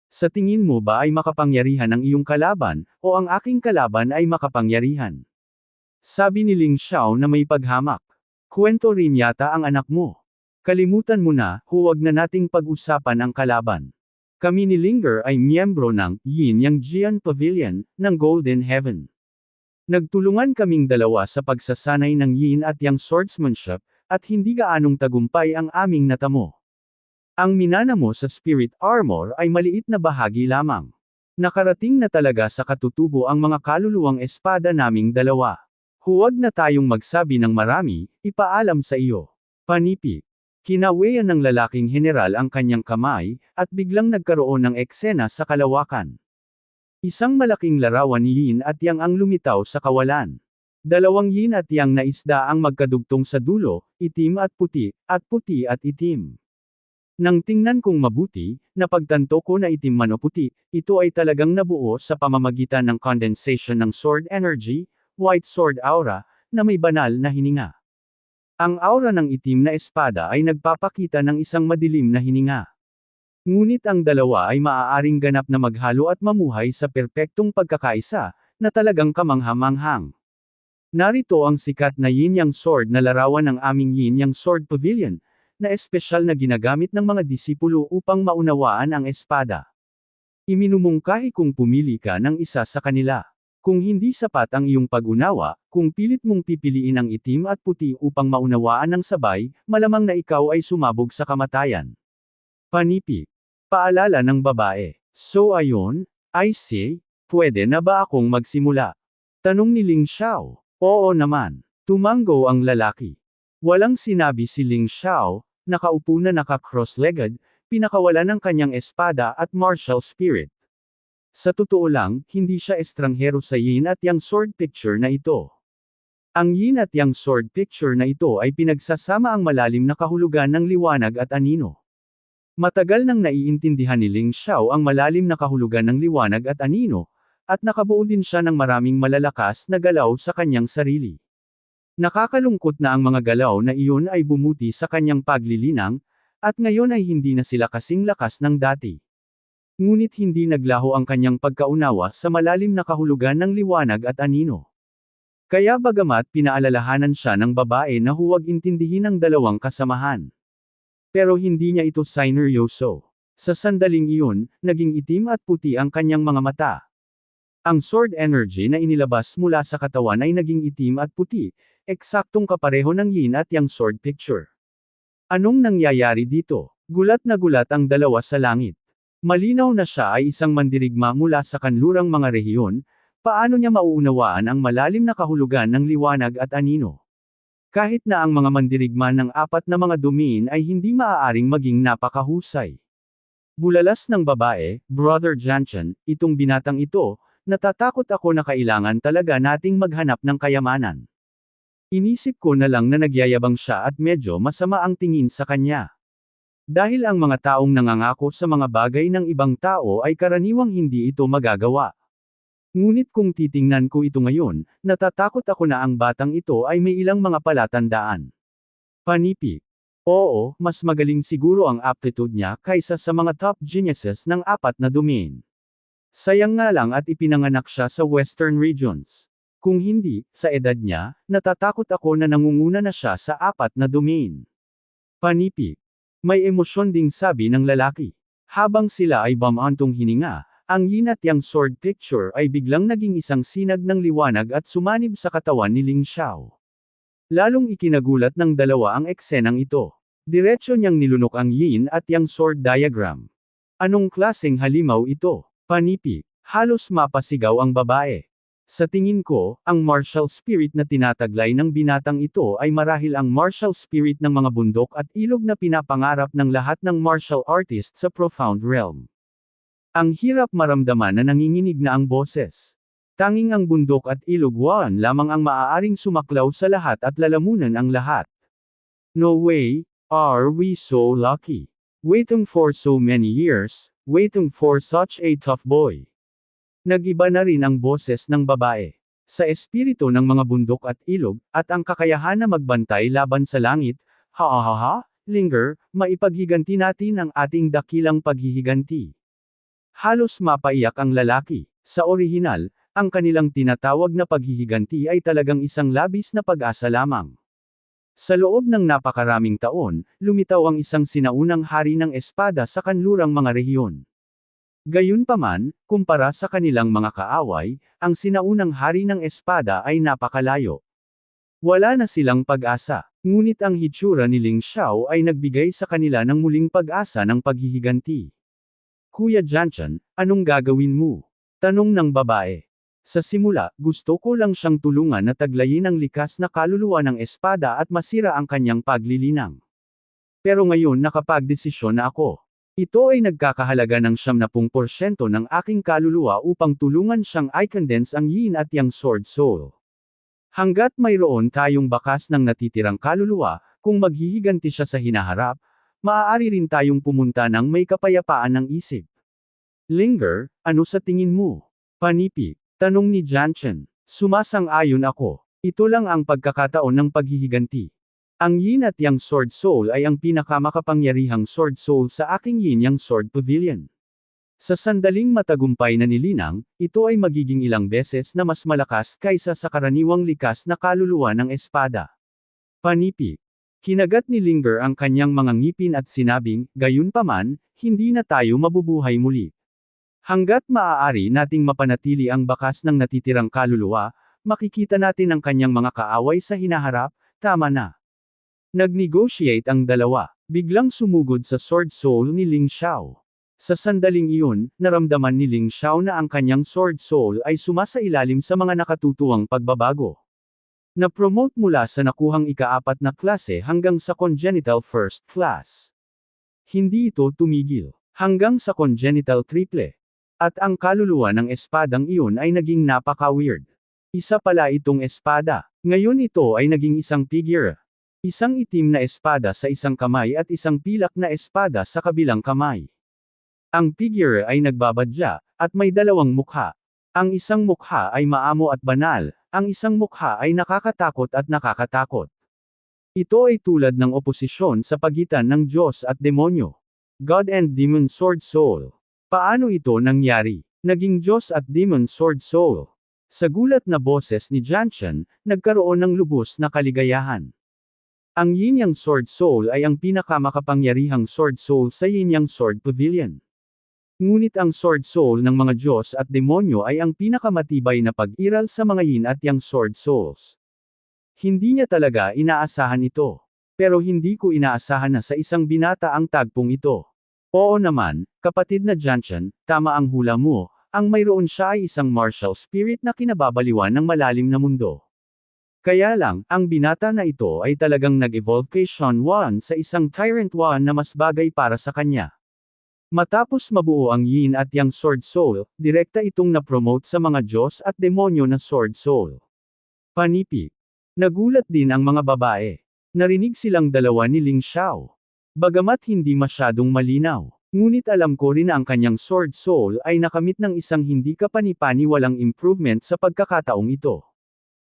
Sa tingin mo ba ay makapangyarihan ang iyong kalaban, o ang aking kalaban ay makapangyarihan? Sabi ni Ling Xiao na may paghamak. Kwento rin yata ang anak mo. Kalimutan mo na, huwag na nating pag-usapan ang kalaban. Kami ni Linger ay miyembro ng Yin Yang Jian Pavilion ng Golden Heaven. Nagtulungan kaming dalawa sa pagsasanay ng Yin at Yang swordsmanship, at hindi gaanong tagumpay ang aming natamo. Ang minana mo sa spirit armor ay maliit na bahagi lamang. Nakarating na talaga sa katutubo ang mga kaluluwang espada naming dalawa. Huwag na tayong magsabi ng marami, ipaalam sa iyo. Panipi. Kinaweyan ng lalaking general ang kanyang kamay, at biglang nagkaroon ng eksena sa kalawakan. Isang malaking larawan ni Yin at Yang ang lumitaw sa kawalan. 2 Yin at Yang na isda ang magkadugtong sa dulo, itim at puti at itim. Nang tingnan kong mabuti, napagtanto ko na itim man o puti, ito ay talagang nabuo sa pamamagitan ng condensation ng sword energy, white sword aura, na may banal na hininga. Ang aura ng itim na espada ay nagpapakita ng isang madilim na hininga. Ngunit ang dalawa ay maaaring ganap na maghalo at mamuhay sa perpektong pagkakaisa, na talagang kamangha-manghang. Narito ang sikat na Yin Yang sword na larawan ng aming Yin Yang Sword Pavilion, na espesyal na ginagamit ng mga disipulo upang maunawaan ang espada. Iminumungkahi kung pumili ka ng isa sa kanila. Kung hindi sapat ang iyong pag-unawa, kung pilit mong pipiliin ang itim at puti upang maunawaan ng sabay, malamang na ikaw ay sumabog sa kamatayan. Panipi. Paalala ng babae. So ayon, I say, pwede na ba akong magsimula? Tanong ni Ling Xiao. Oo naman. Tumango ang lalaki. Walang sinabi si Ling Xiao, nakaupo na naka-cross-legged, pinakawalan ng kanyang espada at martial spirit. Sa totoo lang, hindi siya estranghero sa Yin at Yang sword picture na ito. Ang Yin at Yang sword picture na ito ay pinagsasama ang malalim na kahulugan ng liwanag at anino. Matagal nang naiintindihan ni Ling Xiao ang malalim na kahulugan ng liwanag at anino, at nakabuo din siya ng maraming malalakas na galaw sa kanyang sarili. Nakakalungkot na ang mga galaw na iyon ay bumuti sa kanyang paglilinang, at ngayon ay hindi na sila kasing lakas ng dati. Ngunit hindi naglaho ang kanyang pagkaunawa sa malalim na kahulugan ng liwanag at anino. Kaya bagamat pinaalalahanan siya ng babae na huwag intindihin ang dalawang kasamahan. Pero hindi niya ito sineryoso. Sa sandaling iyon, naging itim at puti ang kanyang mga mata. Ang sword energy na inilabas mula sa katawan ay naging itim at puti, eksaktong kapareho ng Yin at Yang sword picture. Anong nangyayari dito? Gulat na gulat ang dalawa sa langit. Malinaw na siya ay isang mandirigma mula sa kanlurang mga rehiyon, paano niya mauunawaan ang malalim na kahulugan ng liwanag at anino? Kahit na ang mga mandirigma ng 4 na mga domain ay hindi maaaring maging napakahusay. Bulalas ng babae, Brother Janchen, itong binatang ito, natatakot ako na kailangan talaga nating maghanap ng kayamanan. Inisip ko na lang na nagyayabang siya at medyo masama ang tingin sa kanya. Dahil ang mga taong nangangako sa mga bagay ng ibang tao ay karaniwang hindi ito magagawa. Ngunit kung titingnan ko ito ngayon, natatakot ako na ang batang ito ay may ilang mga palatandaan. Panipi. Oo, mas magaling siguro ang aptitude niya kaysa sa mga top geniuses ng apat na domain. Sayang nga lang at ipinanganak siya sa Western regions. Kung hindi, sa edad niya, natatakot ako na nangunguna na siya sa apat na domain. Panipi. May emosyon ding sabi ng lalaki. Habang sila ay bumantong hininga, ang yin at yang sword picture ay biglang naging isang sinag ng liwanag at sumanib sa katawan ni Ling Xiao. Lalong ikinagulat ng dalawa ang eksenang ito. Diretso niyang nilunok ang yin at yang sword diagram. Anong klaseng halimaw ito? Panipi. Halos mapasigaw ang babae. Sa tingin ko, ang martial spirit na tinataglay ng binatang ito ay marahil ang martial spirit ng mga bundok at ilog na pinapangarap ng lahat ng martial artist sa profound realm. Ang hirap maramdaman na nanginginig na ang boses. Tanging ang bundok at ilog Wan lamang ang maaaring sumaklaw sa lahat at lalamunan ang lahat. No way, are we so lucky? Waiting for so many years, waiting for such a tough boy. Nag-iba na rin ang boses ng babae. Sa espiritu ng mga bundok at ilog, at ang kakayahan na magbantay laban sa langit, Linger, maipaghiganti natin ang ating dakilang paghihiganti. Halos mapaiyak ang lalaki. Sa orihinal, ang kanilang tinatawag na paghihiganti ay talagang isang labis na pag-asa lamang. Sa loob ng napakaraming taon, lumitaw ang isang sinaunang hari ng espada sa kanlurang mga rehiyon. Gayunpaman, kumpara sa kanilang mga kaaway, ang sinaunang hari ng espada ay napakalayo. Wala na silang pag-asa, ngunit ang hitsura ni Ling Xiao ay nagbigay sa kanila ng muling pag-asa ng paghihiganti. Kuya Jianchan, anong gagawin mo? Tanong ng babae. Sa simula, gusto ko lang siyang tulungan na taglayin ang likas na kaluluwa ng espada at masira ang kanyang paglilinang. Pero ngayon nakapagdesisyon na ako. Ito ay nagkakahalaga ng 70% ng aking kaluluwa upang tulungan siyang i-condense ang yin at yang sword soul. Hanggat mayroon tayong bakas ng natitirang kaluluwa, kung maghihiganti siya sa hinaharap, maaari rin tayong pumunta ng may kapayapaan ng isip. Linger, ano sa tingin mo? Panipi. Tanong ni Jianchan. Sumasang-ayon ako. Ito lang ang pagkakataon ng paghihiganti. Ang yin at yang sword soul ay ang pinakamakapangyarihang sword soul sa aking yin yang sword pavilion. Sa sandaling matagumpay na nilinang, ito ay magiging ilang beses na mas malakas kaysa sa karaniwang likas na kaluluwa ng espada. Panipi. Kinagat ni Linger ang kanyang mga ngipin at sinabing, gayunpaman, hindi na tayo mabubuhay muli. Hanggat maaari nating mapanatili ang bakas ng natitirang kaluluwa, makikita natin ang kanyang mga kaaway sa hinaharap, tama na. Nag-negotiate ang dalawa. Biglang sumugod sa sword soul ni Ling Xiao. Sa sandaling iyon, naramdaman ni Ling Xiao na ang kanyang sword soul ay sumasailalim sa mga nakatutuwang pagbabago. Na-promote mula sa nakuhang ika-4 na klase hanggang sa congenital first class. Hindi ito tumigil. Hanggang sa congenital triple. At ang kaluluwa ng espadang iyon ay naging napaka-weird. Isa pala itong espada. Ngayon ito ay naging isang figure. Isang itim na espada sa isang kamay at isang pilak na espada sa kabilang kamay. Ang figure ay nagbabadya, at may dalawang mukha. Ang isang mukha ay maamo at banal, ang isang mukha ay nakakatakot at nakakatakot. Ito ay tulad ng oposisyon sa pagitan ng Diyos at demonyo. God and Demon Sword Soul. Paano ito nangyari? Naging Diyos at Demon Sword Soul. Sa gulat na boses ni Jianchan, nagkaroon ng lubos na kaligayahan. Ang Yin Yang Sword Soul ay ang pinakamakapangyarihang Sword Soul sa Yin Yang Sword Pavilion. Ngunit ang Sword Soul ng mga Diyos at demonyo ay ang pinakamatibay na pag-iral sa mga Yin at Yang Sword Souls. Hindi niya talaga inaasahan ito. Pero hindi ko inaasahan na sa isang binata ang tagpong ito. Oo naman, kapatid na Jianchan, tama ang hula mo, ang mayroon siya ay isang martial spirit na kinababaliwan ng malalim na mundo. Kaya lang, ang binata na ito ay talagang nag-evolve kay Sean Wan sa isang Tyrant Wan na mas bagay para sa kanya. Matapos mabuo ang Yin at Yang Sword Soul, direkta itong na-promote sa mga Diyos at demonyo na Sword Soul. Panipi. Nagulat din ang mga babae. Narinig silang dalawa ni Ling Xiao. Bagamat hindi masyadong malinaw, ngunit alam ko rin na ang kanyang Sword Soul ay nakamit ng isang hindi kapani-paniwalang improvement sa pagkakataong ito.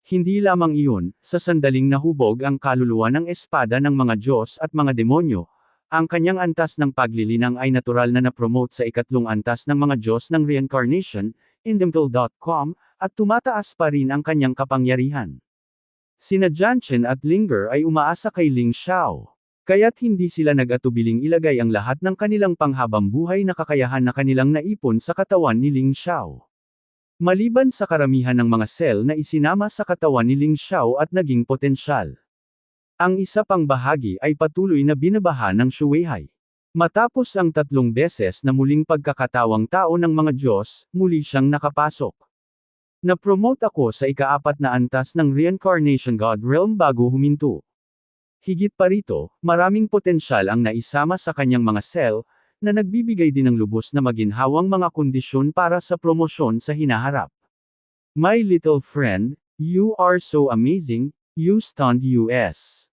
Hindi lamang iyon, sa sandaling nahubog ang kaluluwa ng espada ng mga Diyos at mga demonyo, ang kanyang antas ng paglilinang ay natural na na-promote sa ikatlong antas ng mga Diyos ng reincarnation, indemtal.com, at tumataas pa rin ang kanyang kapangyarihan. Sina Jianchen at Linger ay umaasa kay Ling Xiao. Kaya't hindi sila nag-atubiling ilagay ang lahat ng kanilang panghabang buhay na kakayahan na kanilang naipon sa katawan ni Ling Xiao. Maliban sa karamihan ng mga sel na isinama sa katawan ni Ling Xiao at naging potensyal. Ang isa pang bahagi ay patuloy na binabaha ng Shueihai. Matapos ang 3 beses na muling pagkakatawang tao ng mga Diyos, muli siyang nakapasok. Na-promote ako sa ika-4 na antas ng Reincarnation God Realm bago huminto. Higit pa rito, maraming potensyal ang naisama sa kanyang mga cell, na nagbibigay din ng lubos na maginhawang mga kondisyon para sa promosyon sa hinaharap. My little friend, you are so amazing, you stunned us.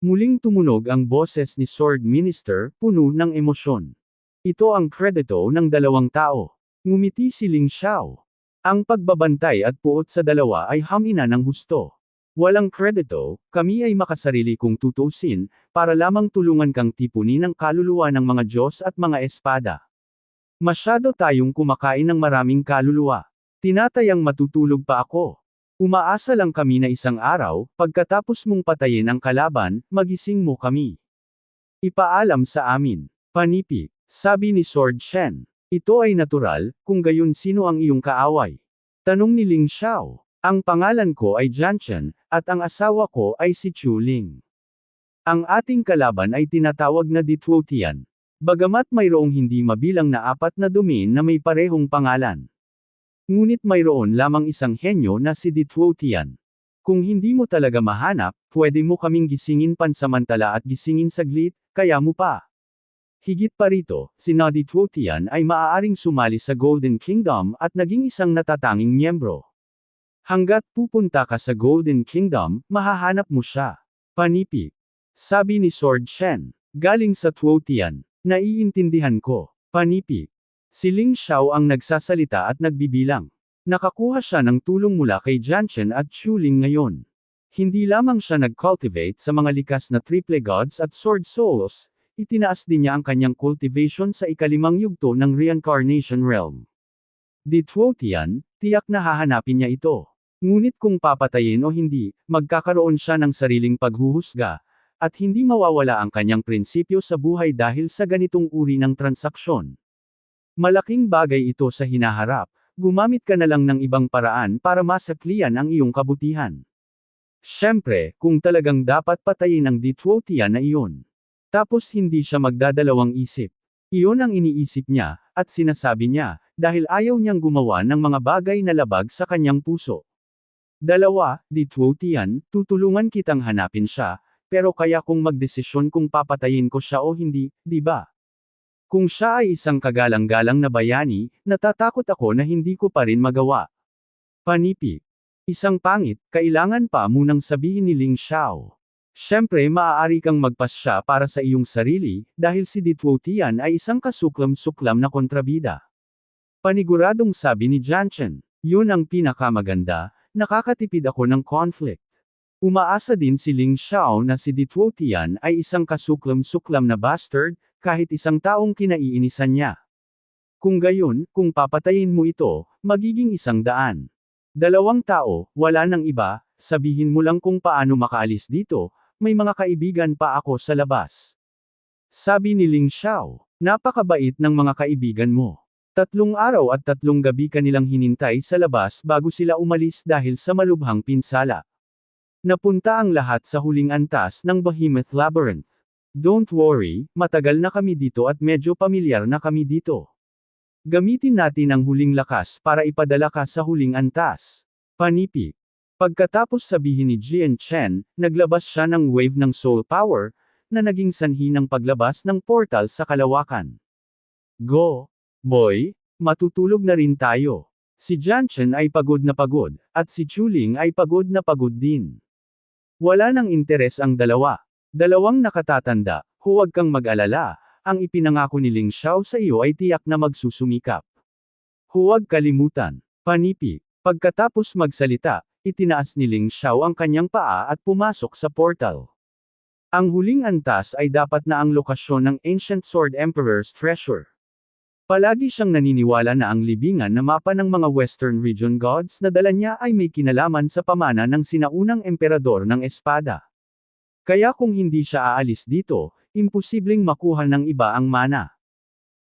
Muling tumunog ang boses ni Sword Minister, puno ng emosyon. Ito ang kredito ng 2 tao. Ngumiti si Ling Xiao. Ang pagbabantay at puot sa dalawa ay hamina ng husto. Walang kredito, kami ay makasarili kung tutusin, para lamang tulungan kang tipunin ang kaluluwa ng mga Diyos at mga espada. Masyado tayong kumakain ng maraming kaluluwa. Tinatayang matutulog pa ako. Umaasa lang kami na isang araw, pagkatapos mong patayin ang kalaban, magising mo kami. Ipaalam sa amin. Panipi, sabi ni Sword Shen. Ito ay natural, kung gayon sino ang iyong kaaway? Tanong ni Ling Xiao. Ang pangalan ko ay Jianchen, at ang asawa ko ay si Chu Ling. Ang ating kalaban ay tinatawag na Ditwotian. Bagamat mayroong hindi mabilang na 4 na domain na may parehong pangalan. Ngunit mayroon lamang isang henyo na si Ditwotian. Kung hindi mo talaga mahanap, pwede mo kaming gisingin pansamantala at gisingin saglit, kaya mo pa. Higit pa rito, si Ditwotian ay maaaring sumali sa Golden Kingdom at naging isang natatanging miyembro. Hanggat pupunta ka sa Golden Kingdom, mahahanap mo siya. Panipi. Sabi ni Sword Shen. Galing sa Twotian. Naiintindihan ko. Panipi. Si Ling Xiao ang nagsasalita at nagbibilang. Nakakuha siya ng tulong mula kay Jianchen at Chu Ling ngayon. Hindi lamang siya nag-cultivate sa mga likas na triple gods at sword souls, itinaas din niya ang kanyang cultivation sa ika-5 yugto ng Reincarnation Realm. Ditwotian, tiyak na hahanapin niya ito. Ngunit kung papatayin o hindi, magkakaroon siya ng sariling paghuhusga, at hindi mawawala ang kanyang prinsipyo sa buhay dahil sa ganitong uri ng transaksyon. Malaking bagay ito sa hinaharap, gumamit ka na lang ng ibang paraan para masaklian ang iyong kabutihan. Siyempre, kung talagang dapat patayin ang Ditwotian na iyon. Tapos hindi siya magdadalawang isip. Iyon ang iniisip niya, at sinasabi niya, dahil ayaw niyang gumawa ng mga bagay na labag sa kanyang puso. 2, Ditwotian, tutulungan kitang hanapin siya, pero kaya kong magdesisyon kung papatayin ko siya o hindi, di ba? Kung siya ay isang kagalang-galang na bayani, natatakot ako na hindi ko pa rin magawa. Panipi. Isang pangit, kailangan pa munang sabihin ni Ling Xiao. Siyempre maaari kang magpasya para sa iyong sarili, dahil si Ditwotian ay isang kasuklam-suklam na kontrabida. Paniguradong sabi ni Jianchen. Yun ang pinakamaganda, nakakatipid ako ng conflict. Umaasa din si Ling Xiao na si Ditwotian ay isang kasuklam-suklam na bastard, kahit isang taong kinaiinisan niya. Kung gayon, kung papatayin mo ito, magiging 100. 2 tao, wala nang iba, sabihin mo lang kung paano makaalis dito, may mga kaibigan pa ako sa labas. Sabi ni Ling Xiao, napakabait ng mga kaibigan mo. 3 araw at 3 gabi kanilang hinintay sa labas bago sila umalis dahil sa malubhang pinsala. Napunta ang lahat sa huling antas ng Behemoth Labyrinth. Don't worry, matagal na kami dito at medyo pamilyar na kami dito. Gamitin natin ang huling lakas para ipadala ka sa huling antas. Panipi. Pagkatapos sabihin ni Jianchen, naglabas siya ng wave ng soul power, na naging sanhi ng paglabas ng portal sa kalawakan. Go! Boy, matutulog na rin tayo. Si Jianchen ay pagod na pagod, at si Chu Ling ay pagod na pagod din. Wala nang interes ang dalawa. 2 nakatatanda, huwag kang mag-alala, ang ipinangako ni Ling Xiao sa iyo ay tiyak na magsusumikap. Huwag kalimutan. Panipi. Pagkatapos magsalita, itinaas ni Ling Xiao ang kanyang paa at pumasok sa portal. Ang huling antas ay dapat na ang lokasyon ng Ancient Sword Emperor's treasure. Palagi siyang naniniwala na ang libingan na mapa ng mga Western Region gods na dala niya ay may kinalaman sa pamana ng sinaunang emperador ng espada. Kaya kung hindi siya aalis dito, imposibleng makuha ng iba ang mana.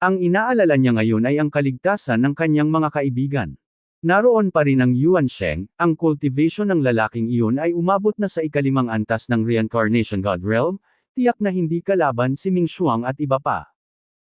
Ang inaalala niya ngayon ay ang kaligtasan ng kanyang mga kaibigan. Naroon pa rin ang Yuan Sheng, ang cultivation ng lalaking iyon ay umabot na sa ikalimang antas ng Reincarnation God Realm, tiyak na hindi kalaban si Ming Xuang at iba pa.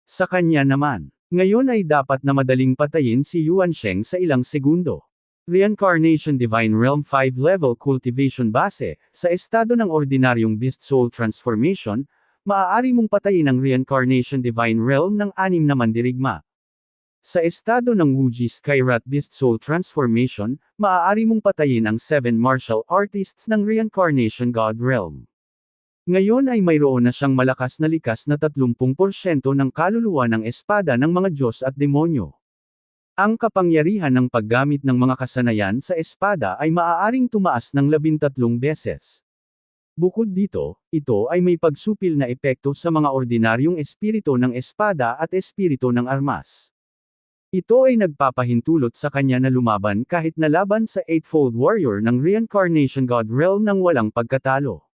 Sa kanya naman, ngayon ay dapat na madaling patayin si Yuan Sheng sa ilang segundo. Reincarnation Divine Realm 5 Level Cultivation Base, sa estado ng ordinaryong Beast Soul Transformation, maaari mong patayin ang Reincarnation Divine Realm ng 6 na mandirigma. Sa estado ng Wuji Skyrat Beast Soul Transformation, maaari mong patayin ang 7 martial artists ng Reincarnation God Realm. Ngayon ay mayroon na siyang malakas na likas na 30% ng kaluluwa ng espada ng mga Diyos at demonyo. Ang kapangyarihan ng paggamit ng mga kasanayan sa espada ay maaaring tumaas ng 13 beses. Bukod dito, ito ay may pagsupil na epekto sa mga ordinaryong espiritu ng espada at espiritu ng armas. Ito ay nagpapahintulot sa kanya na lumaban kahit na laban sa Eightfold Warrior ng Reincarnation God Realm ng walang pagkatalo.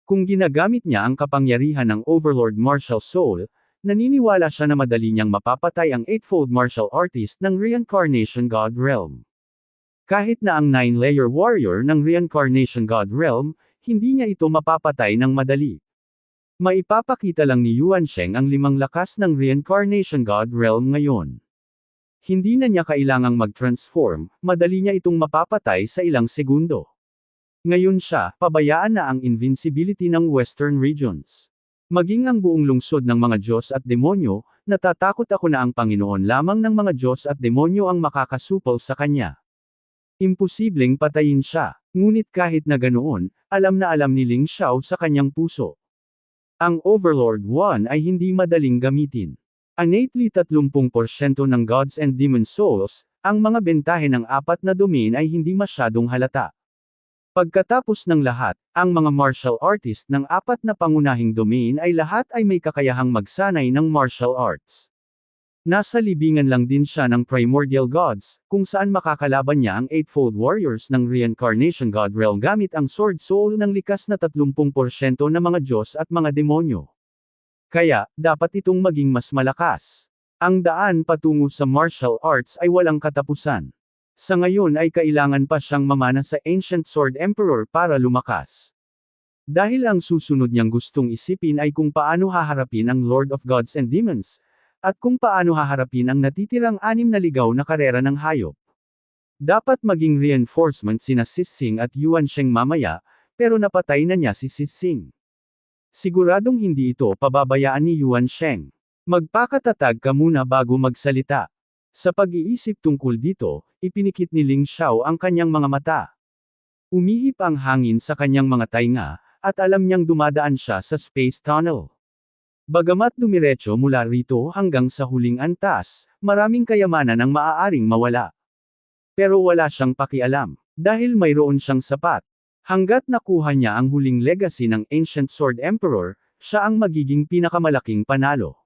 Kung ginagamit niya ang kapangyarihan ng Overlord Martial Soul, naniniwala siya na madali niyang mapapatay ang Eightfold Martial Artist ng Reincarnation God Realm. Kahit na ang 9-layer warrior ng Reincarnation God Realm, hindi niya ito mapapatay ng madali. Maipapakita lang ni Yuan Sheng ang 5 lakas ng Reincarnation God Realm ngayon. Hindi na niya kailangang mag-transform, madali niya itong mapapatay sa ilang segundo. Ngayon siya, pabayaan na ang invincibility ng Western regions. Maging ang buong lungsod ng mga Diyos at demonyo, natatakot ako na ang Panginoon lamang ng mga Diyos at demonyo ang makakasupol sa kanya. Imposibleng patayin siya, ngunit kahit na ganoon, alam na alam ni Ling Xiao sa kanyang puso. Ang Overlord 1 ay hindi madaling gamitin. Innately 30% ng Gods and Demon Souls, ang mga bentahe ng 4 na domain ay hindi masyadong halata. Pagkatapos ng lahat, ang mga martial artist ng 4 na pangunahing domain ay lahat ay may kakayahang magsanay ng martial arts. Nasa libingan lang din siya ng Primordial Gods, kung saan makakalaban niya ang Eightfold Warriors ng Reincarnation God Realm gamit ang Sword Soul ng likas na 30% ng mga Diyos at mga demonyo. Kaya, dapat itong maging mas malakas. Ang daan patungo sa martial arts ay walang katapusan. Sa ngayon ay kailangan pa siyang mamana sa Ancient Sword Emperor para lumakas. Dahil ang susunod niyang gustong isipin ay kung paano haharapin ang Lord of Gods and Demons, at kung paano haharapin ang natitirang 6 na ligaw na karera ng hayop. Dapat maging reinforcement sina Sissing at Yuan Sheng mamaya, pero napatay na niya si Sissing. Siguradong hindi ito pababayaan ni Yuan Sheng. Magpakatatag ka muna bago magsalita. Sa pag-iisip tungkol dito, ipinikit ni Ling Xiao ang kanyang mga mata. Umihip ang hangin sa kanyang mga tainga, at alam niyang dumadaan siya sa space tunnel. Bagamat dumiretso mula rito hanggang sa huling antas, maraming kayamanan ang maaaring mawala. Pero wala siyang pakialam, dahil mayroon siyang sapat. Hanggat nakuha niya ang huling legacy ng Ancient Sword Emperor, siya ang magiging pinakamalaking panalo.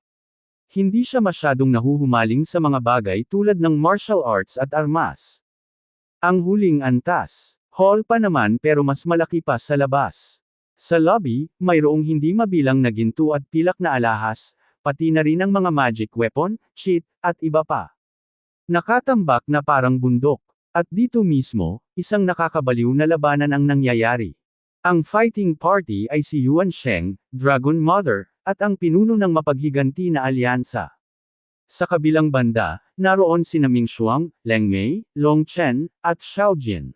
Hindi siya masyadong nahuhumaling sa mga bagay tulad ng martial arts at armas. Ang huling antas, hall pa naman pero mas malaki pa sa labas. Sa lobby, mayroong hindi mabilang na ginto at pilak na alahas, pati na rin ang mga magic weapon, cheat, at iba pa. Nakatambak na parang bundok. At dito mismo, isang nakakabaliw na labanan ang nangyayari. Ang fighting party ay si Yuan Sheng, Dragon Mother, at ang pinuno ng mapaghiganti na alyansa. Sa kabilang banda, naroon sina Ming Xuang, Leng Mei, Long Chen, at Xiao Jin.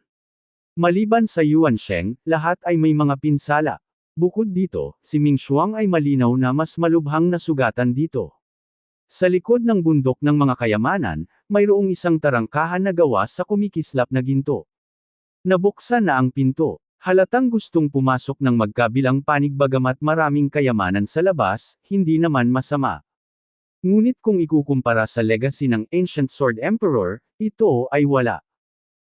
Maliban sa Yuan Sheng, lahat ay may mga pinsala. Bukod dito, si Ming Xuang ay malinaw na mas malubhang na sugatan dito. Sa likod ng bundok ng mga kayamanan, mayroong isang tarangkahan na gawa sa kumikislap na ginto. Nabuksan na ang pinto. Halatang gustong pumasok ng magkabilang panig bagamat maraming kayamanan sa labas, hindi naman masama. Ngunit kung ikukumpara sa legacy ng Ancient Sword Emperor, ito ay wala.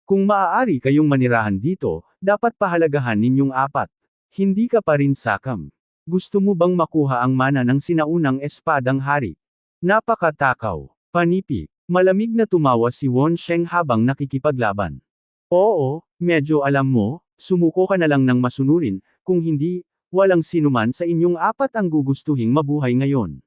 Kung maaari kayong manirahan dito, dapat pahalagahan ninyong apat. Hindi ka pa rin sakam. Gusto mo bang makuha ang mana ng sinaunang espadang hari? Napakatakaw. Panipi. Malamig na tumawa si Won Sheng habang nakikipaglaban. Oo, medyo alam mo, sumuko ka na lang ng masunurin, kung hindi, walang sinuman sa inyong apat ang gugustuhing mabuhay ngayon.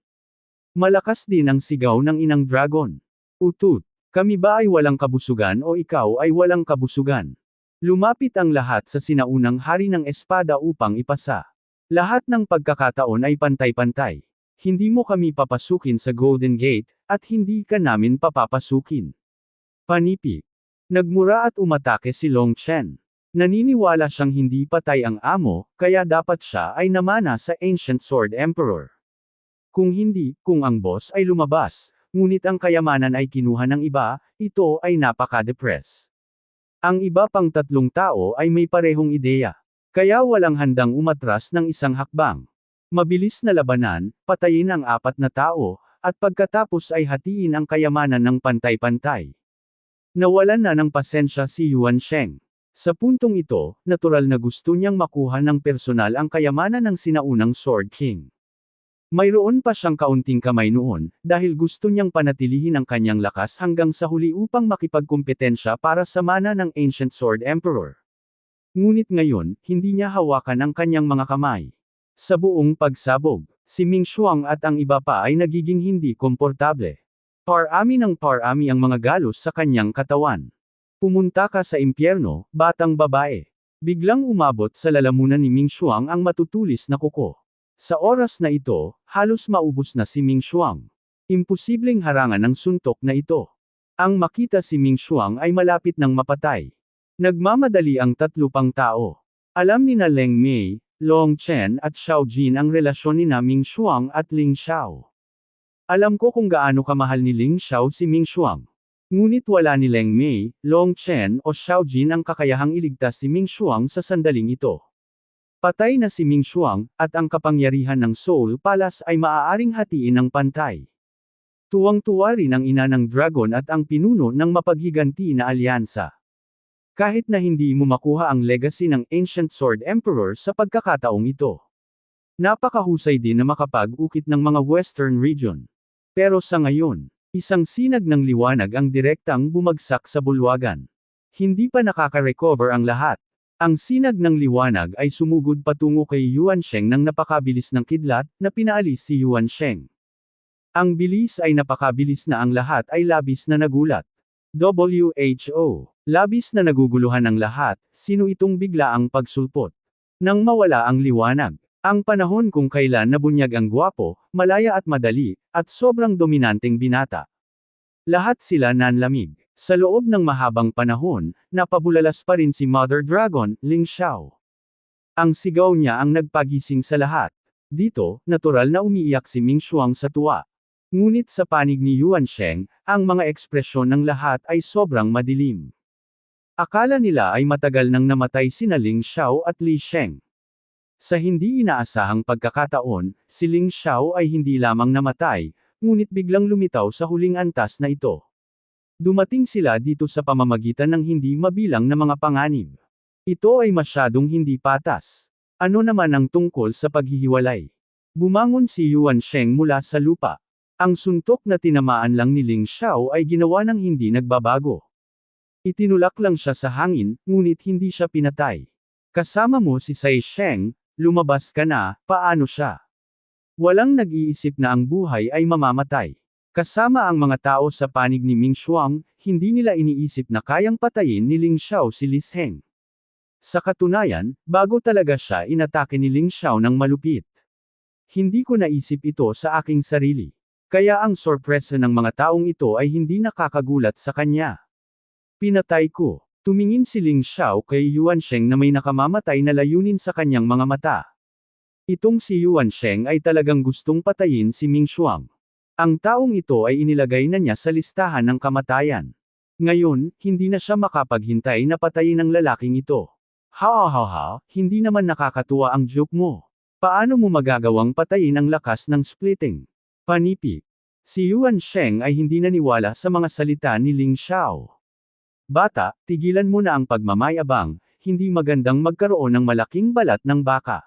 Malakas din ang sigaw ng inang dragon. Utut. Kami ba ay walang kabusugan o ikaw ay walang kabusugan? Lumapit ang lahat sa sinaunang hari ng espada upang ipasa. Lahat ng pagkakataon ay pantay-pantay. Hindi mo kami papasukin sa Golden Gate, at hindi ka namin papapasukin. Panipi. Nagmura at umatake si Long Chen. Naniniwala siyang hindi patay ang amo, kaya dapat siya ay namana sa Ancient Sword Emperor. Kung hindi, kung ang boss ay lumabas, ngunit ang kayamanan ay kinuha ng iba, ito ay napaka-depress. Ang iba pang tatlong tao ay may parehong ideya. Kaya walang handang umatras ng isang hakbang. Mabilis na labanan, patayin ang apat na tao, at pagkatapos ay hatiin ang kayamanan ng pantay-pantay. Nawalan na ng pasensya si Yuan Sheng. Sa puntong ito, natural na gusto niyang makuha ng personal ang kayamanan ng sinaunang Sword King. Mayroon pa siyang kaunting kamay noon, dahil gusto niyang panatilihin ang kanyang lakas hanggang sa huli upang makipagkumpetensya para sa mana ng Ancient Sword Emperor. Ngunit ngayon, hindi niya hawakan ang kanyang mga kamay. Sa buong pagsabog, si Ming Xuang at ang iba pa ay nagiging hindi komportable. Parami ng parami ang mga galos sa kanyang katawan. Pumunta ka sa impyerno, batang babae. Biglang umabot sa lalamunan ni Ming Xuang ang matutulis na kuko. Sa oras na ito, halos maubos na si Ming Xuang. Imposibleng harangan ng suntok na ito. Ang makita si Ming Xuang ay malapit ng mapatay. Nagmamadali ang tatlo pang tao. Alam ni na Leng Mei, Long Chen at Xiao Jin ang relasyon ni na Ming Xuang at Ling Xiao. Alam ko kung gaano kamahal ni Ling Xiao si Ming Xuang. Ngunit wala ni Leng Mei, Long Chen o Xiao Jin ang kakayahang iligtas si Ming Xuang sa sandaling ito. Patay na si Ming Xuang, at ang kapangyarihan ng Soul Palace ay maaaring hatiin ng pantay. Tuwang-tuwa rin ang ina ng dragon at ang pinuno ng mapaghiganti na alyansa. Kahit na hindi mo makuha ang legacy ng Ancient Sword Emperor sa pagkakataong ito. Napakahusay din na makapag-ukit ng mga Western region. Pero sa ngayon, isang sinag ng liwanag ang direktang bumagsak sa bulwagan. Hindi pa nakaka-recover ang lahat. Ang sinag ng liwanag ay sumugod patungo kay Yuan Sheng nang napakabilis ng kidlat, na pinaalis si Yuan Sheng. Ang bilis ay napakabilis na ang lahat ay labis na nagulat. WHO. Labis na naguguluhan ang lahat, sino itong bigla ang pagsulpot? Nang mawala ang liwanag. Ang panahon kung kailan nabunyag ang gwapo, malaya at madali, at sobrang dominanteng binata. Lahat sila nanlamig. Sa loob ng mahabang panahon, napabulalas pa rin si Mother Dragon, Ling Xiao. Ang sigaw niya ang nagpagising sa lahat. Dito, natural na umiiyak si Ming Xuang sa tuwa. Ngunit sa panig ni Yuan Sheng, ang mga ekspresyon ng lahat ay sobrang madilim. Akala nila ay matagal nang namatay sina Ling Xiao at Li Sheng. Sa hindi inaasahang pagkakataon, si Ling Xiao ay hindi lamang namatay, ngunit biglang lumitaw sa huling antas na ito. Dumating sila dito sa pamamagitan ng hindi mabilang na mga panganib. Ito ay masyadong hindi patas. Ano naman ang tungkol sa paghihiwalay? Bumangon si Yuan Sheng mula sa lupa. Ang suntok na tinamaan lang ni Ling Xiao ay ginawa ng hindi nagbabago. Itinulak lang siya sa hangin, ngunit hindi siya pinatay. Kasama mo si Sai Sheng, lumabas ka na, paano siya? Walang nag-iisip na ang buhay ay mamamatay. Kasama ang mga tao sa panig ni Ming Xuang, hindi nila iniisip na kayang patayin ni Ling Xiao si Li Sheng. Sa katunayan, bago talaga siya inatake ni Ling Xiao ng malupit. Hindi ko naisip ito sa aking sarili. Kaya ang sorpresa ng mga taong ito ay hindi nakakagulat sa kanya. Pinatay ko. Tumingin si Ling Xiao kay Yuan Sheng na may nakamamatay na layunin sa kanyang mga mata. Itong si Yuan Sheng ay talagang gustong patayin si Ming Xuang. Ang taong ito ay inilagay na niya sa listahan ng kamatayan. Ngayon, hindi na siya makapaghintay na patayin ang lalaking ito. Ha, hindi naman nakakatuwa ang joke mo. Paano mo magagawang patayin ang lakas ng splitting? Panipi. Si Yuan Sheng ay hindi naniwala sa mga salita ni Ling Xiao. Bata, tigilan mo na ang pagmamayabang, hindi magandang magkaroon ng malaking balat ng baka.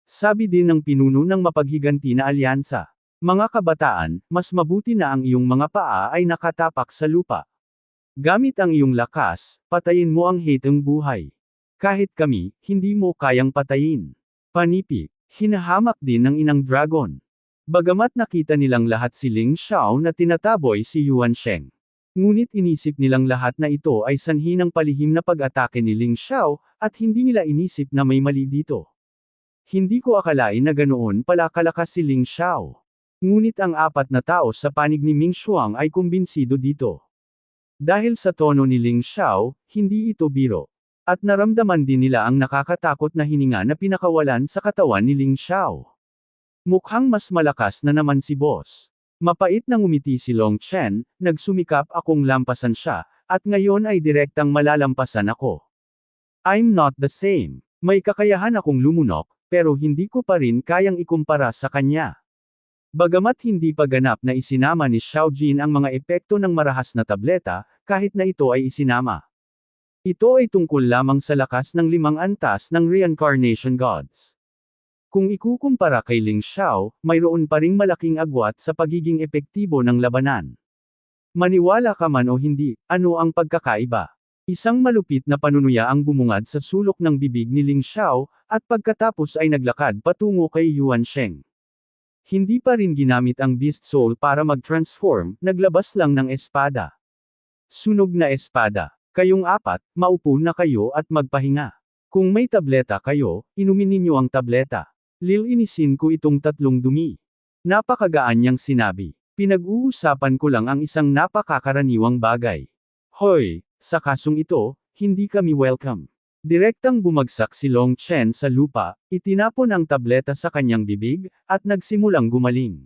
Sabi din ng pinuno ng mapaghiganti na alyansa. Mga kabataan, mas mabuti na ang iyong mga paa ay nakatapak sa lupa. Gamit ang iyong lakas, patayin mo ang hateng buhay. Kahit kami, hindi mo kayang patayin. Panipi, hinahamak din ng inang dragon. Bagamat nakita nilang lahat si Ling Xiao na tinataboy si Yuan Sheng. Ngunit inisip nilang lahat na ito ay sanhi ng palihim na pag-atake ni Ling Xiao, at hindi nila inisip na may mali dito. Hindi ko akalain na ganoon pala kalakas si Ling Xiao. Ngunit ang apat na tao sa panig ni Ming Xuang ay kumbinsido dito. Dahil sa tono ni Ling Xiao, hindi ito biro. At naramdaman din nila ang nakakatakot na hininga na pinakawalan sa katawan ni Ling Xiao. Mukhang mas malakas na naman si boss. Mapait na ngumiti si Long Chen, nagsumikap akong lampasan siya, at ngayon ay direktang malalampasan ako. I'm not the same. May kakayahan akong lumunok, pero hindi ko pa rin kayang ikumpara sa kanya. Bagamat hindi pa ganap na isinama ni Xiao Jin ang mga epekto ng marahas na tableta, kahit na ito ay isinama. Ito ay tungkol lamang sa lakas ng 5 antas ng Reincarnation Gods. Kung ikukumpara kay Ling Xiao, mayroon pa ring malaking agwat sa pagiging epektibo ng labanan. Maniwala ka man o hindi, ano ang pagkakaiba? Isang malupit na panunuya ang bumungad sa sulok ng bibig ni Ling Xiao, at pagkatapos ay naglakad patungo kay Yuan Sheng. Hindi pa rin ginamit ang Beast Soul para mag-transform, naglabas lang ng espada. Sunog na espada. Kayong apat, maupo na kayo at magpahinga. Kung may tableta kayo, inumin ninyo ang tableta. Lilinisin ko itong tatlong dumi. Napakagaan niyang sinabi. Pinag-uusapan ko lang ang isang napakakaraniwang bagay. Hoy, sa kasong ito, hindi kami welcome. Direktang bumagsak si Long Chen sa lupa, itinapon ang tableta sa kanyang bibig, at nagsimulang gumaling.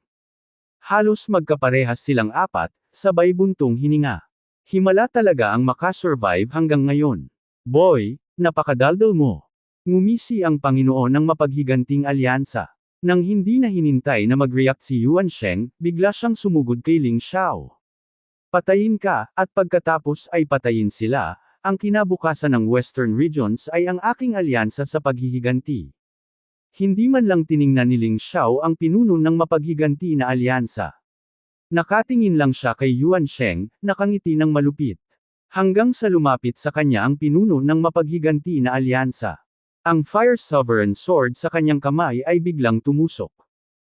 Halos magkaparehas silang apat, sabay buntong hininga. Himala talaga ang makasurvive hanggang ngayon. Boy, napakadaldal mo. Ngumisi ang Panginoon ng mapaghiganting alyansa. Nang hindi na hinintay na mag-react si Yuan Sheng, bigla siyang sumugod kay Ling Xiao. Patayin ka, at pagkatapos ay patayin sila. Ang kinabukasan ng Western Regions ay ang aking alyansa sa paghihiganti. Hindi man lang tiningnan ni Ling Xiao ang pinuno ng mapaghiganti na alyansa. Nakatingin lang siya kay Yuan Sheng, nakangiti ng malupit. Hanggang sa lumapit sa kanya ang pinuno ng mapaghiganti na alyansa. Ang Fire Sovereign Sword sa kanyang kamay ay biglang tumusok.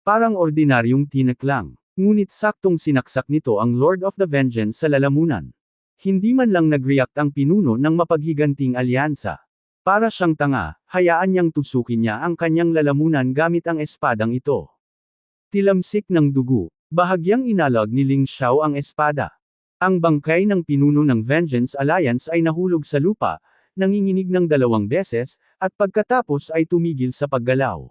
Parang ordinaryong tinak lang. Ngunit saktong sinaksak nito ang Lord of the Vengeance sa lalamunan. Hindi man lang nag-react ang pinuno ng mapaghiganting alyansa. Para siyang tanga, hayaan niyang tusukin niya ang kanyang lalamunan gamit ang espadang ito. Tilamsik ng dugo. Bahagyang inalog ni Ling Xiao ang espada. Ang bangkay ng pinuno ng Vengeance Alliance ay nahulog sa lupa, nanginginig ng 2 beses, at pagkatapos ay tumigil sa paggalaw.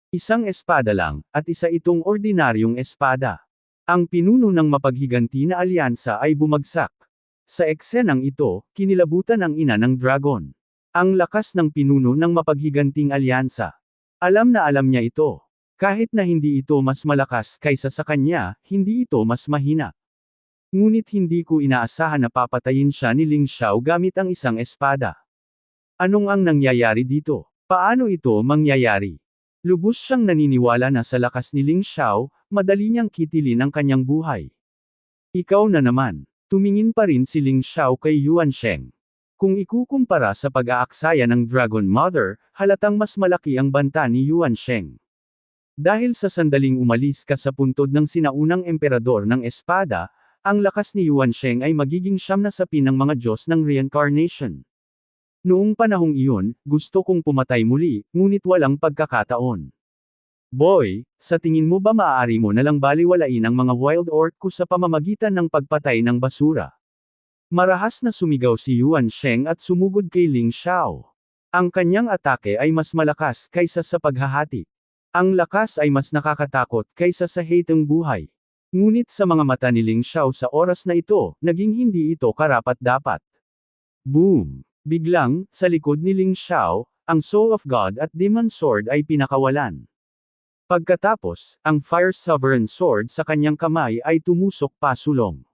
Isang espada lang, at isa itong ordinaryong espada. Ang pinuno ng mapaghiganti na alyansa ay bumagsak. Sa eksenang ito, kinilabutan ang ina ng dragon. Ang lakas ng pinuno ng mapaghiganting alyansa. Alam na alam niya ito. Kahit na hindi ito mas malakas kaysa sa kanya, hindi ito mas mahina. Ngunit hindi ko inaasahan na papatayin siya ni Ling Xiao gamit ang isang espada. Anong ang nangyayari dito? Paano ito mangyayari? Lubos siyang naniniwala na sa lakas ni Ling Xiao, madali niyang kitilin ang kanyang buhay. Ikaw na naman. Tumingin pa rin si Ling Xiao kay Yuan Sheng. Kung ikukumpara sa pag-aaksaya ng Dragon Mother, halatang mas malaki ang banta ni Yuan Sheng. Dahil sa sandaling umalis ka sa puntod ng sinaunang emperador ng espada, ang lakas ni Yuan Sheng ay magiging 9 na sapi ng mga Diyos ng reincarnation. Noong panahong iyon, gusto kong pumatay muli, ngunit walang pagkakataon. Boy, sa tingin mo ba maaari mo nalang baliwalain ang mga wild orc ko sa pamamagitan ng pagpatay ng basura? Marahas na sumigaw si Yuan Sheng at sumugod kay Ling Xiao. Ang kanyang atake ay mas malakas kaysa sa paghahati. Ang lakas ay mas nakakatakot kaysa sa hateng buhay. Ngunit sa mga mata ni Ling Xiao sa oras na ito, naging hindi ito karapat-dapat. Boom! Biglang, sa likod ni Ling Xiao, ang Soul of God at Demon Sword ay pinakawalan. Pagkatapos, ang Fire Sovereign Sword sa kanyang kamay ay tumusok pasulong.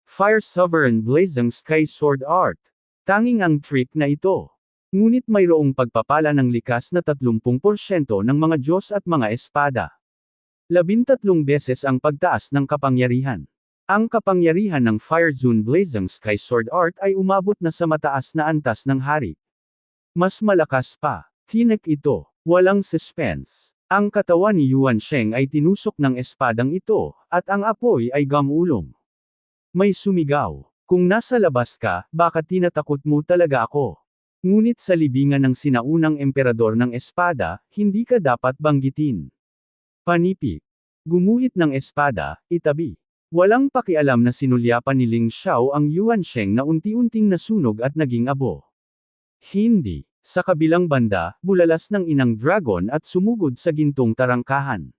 Fire Sovereign Blazing Sky Sword Art. Tanging ang trick na ito. Ngunit mayroong pagpapala ng likas na 30% ng mga Diyos at mga espada. 13 beses ang pagtaas ng kapangyarihan. Ang kapangyarihan ng Fire Zone Blazing Sky Sword Art ay umabot na sa mataas na antas ng hari. Mas malakas pa. Tinek ito. Walang suspense. Ang katawan ni Yuan Sheng ay tinusok ng espadang ito, at ang apoy ay gamulong. May sumigaw. Kung nasa labas ka, baka tinatakot mo talaga ako. Ngunit sa libingan ng sinaunang emperador ng espada, hindi ka dapat banggitin. Panipik. Gumuhit ng espada, itabi. Walang pakialam na sinulyapan ni Ling Xiao ang Yuan Sheng na unti-unting nasunog at naging abo. Hindi. Sa kabilang banda, bulalas ng inang dragon at sumugod sa gintong tarangkahan.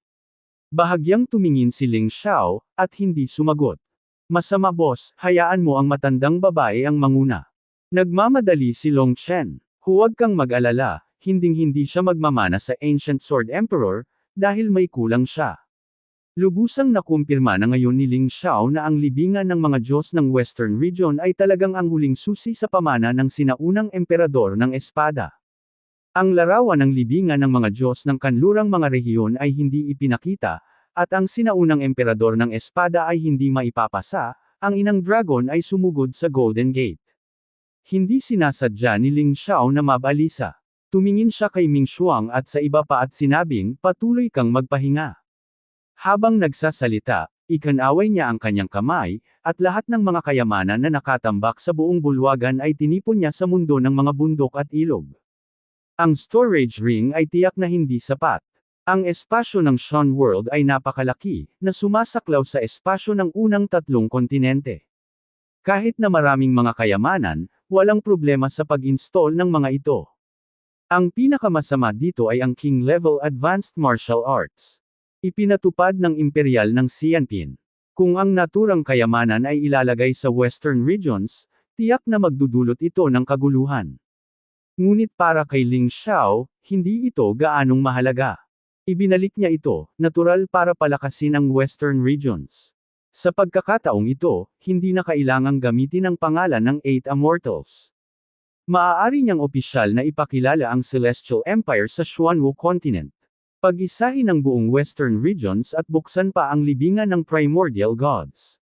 Bahagyang tumingin si Ling Xiao, at hindi sumagot. Masama boss, hayaan mo ang matandang babae ang manguna. Nagmamadali si Long Chen. Huwag kang mag-alala, hinding-hindi siya magmamana sa Ancient Sword Emperor, dahil may kulang siya. Lubusang nakumpirma na ngayon ni Ling Xiao na ang libingan ng mga Diyos ng Western Region ay talagang ang huling susi sa pamana ng sinaunang emperador ng espada. Ang larawan ng libingan ng mga Diyos ng kanlurang mga rehiyon ay hindi ipinakita, at ang sinaunang emperador ng espada ay hindi maipapasa, ang inang dragon ay sumugod sa Golden Gate. Hindi sinasadya ni Ling Xiao na mabalisa. Tumingin siya kay Ming Xuang at sa iba pa at sinabing, patuloy kang magpahinga. Habang nagsasalita, ikinaway niya ang kanyang kamay, at lahat ng mga kayamanan na nakatambak sa buong bulwagan ay tinipon niya sa mundo ng mga bundok at ilog. Ang storage ring ay tiyak na hindi sapat. Ang espasyo ng Shan World ay napakalaki, na sumasaklaw sa espasyo ng unang 3 kontinente. Kahit na maraming mga kayamanan, walang problema sa pag-install ng mga ito. Ang pinakamasama dito ay ang King Level Advanced Martial Arts. Ipinatupad ng imperial ng Xianping. Kung ang naturang kayamanan ay ilalagay sa Western regions, tiyak na magdudulot ito ng kaguluhan. Ngunit para kay Ling Xiao, hindi ito gaanong mahalaga. Ibinalik niya ito, natural para palakasin ang Western regions. Sa pagkakataong ito, hindi na kailangang gamitin ang pangalan ng 8 Immortals. Maaari niyang opisyal na ipakilala ang Celestial Empire sa Xuanwu Continent. Pag-isahin ang buong Western regions at buksan pa ang libingan ng Primordial Gods.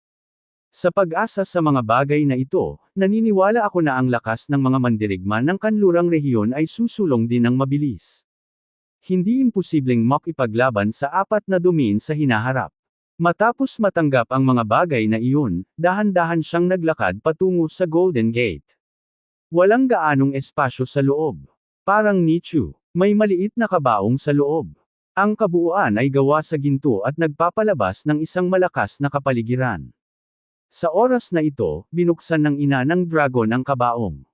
Sa pag-asa sa mga bagay na ito, naniniwala ako na ang lakas ng mga mandirigma ng kanlurang rehiyon ay susulong din ng mabilis. Hindi imposibleng makipaglaban sa 4 na domain sa hinaharap. Matapos matanggap ang mga bagay na iyon, dahan-dahan siyang naglakad patungo sa Golden Gate. Walang gaanong espasyo sa loob. Parang nicho, may maliit na kabaong sa loob. Ang kabuuan ay gawa sa ginto at nagpapalabas ng isang malakas na kapaligiran. Sa oras na ito, binuksan ng ina ng dragon ang kabaong.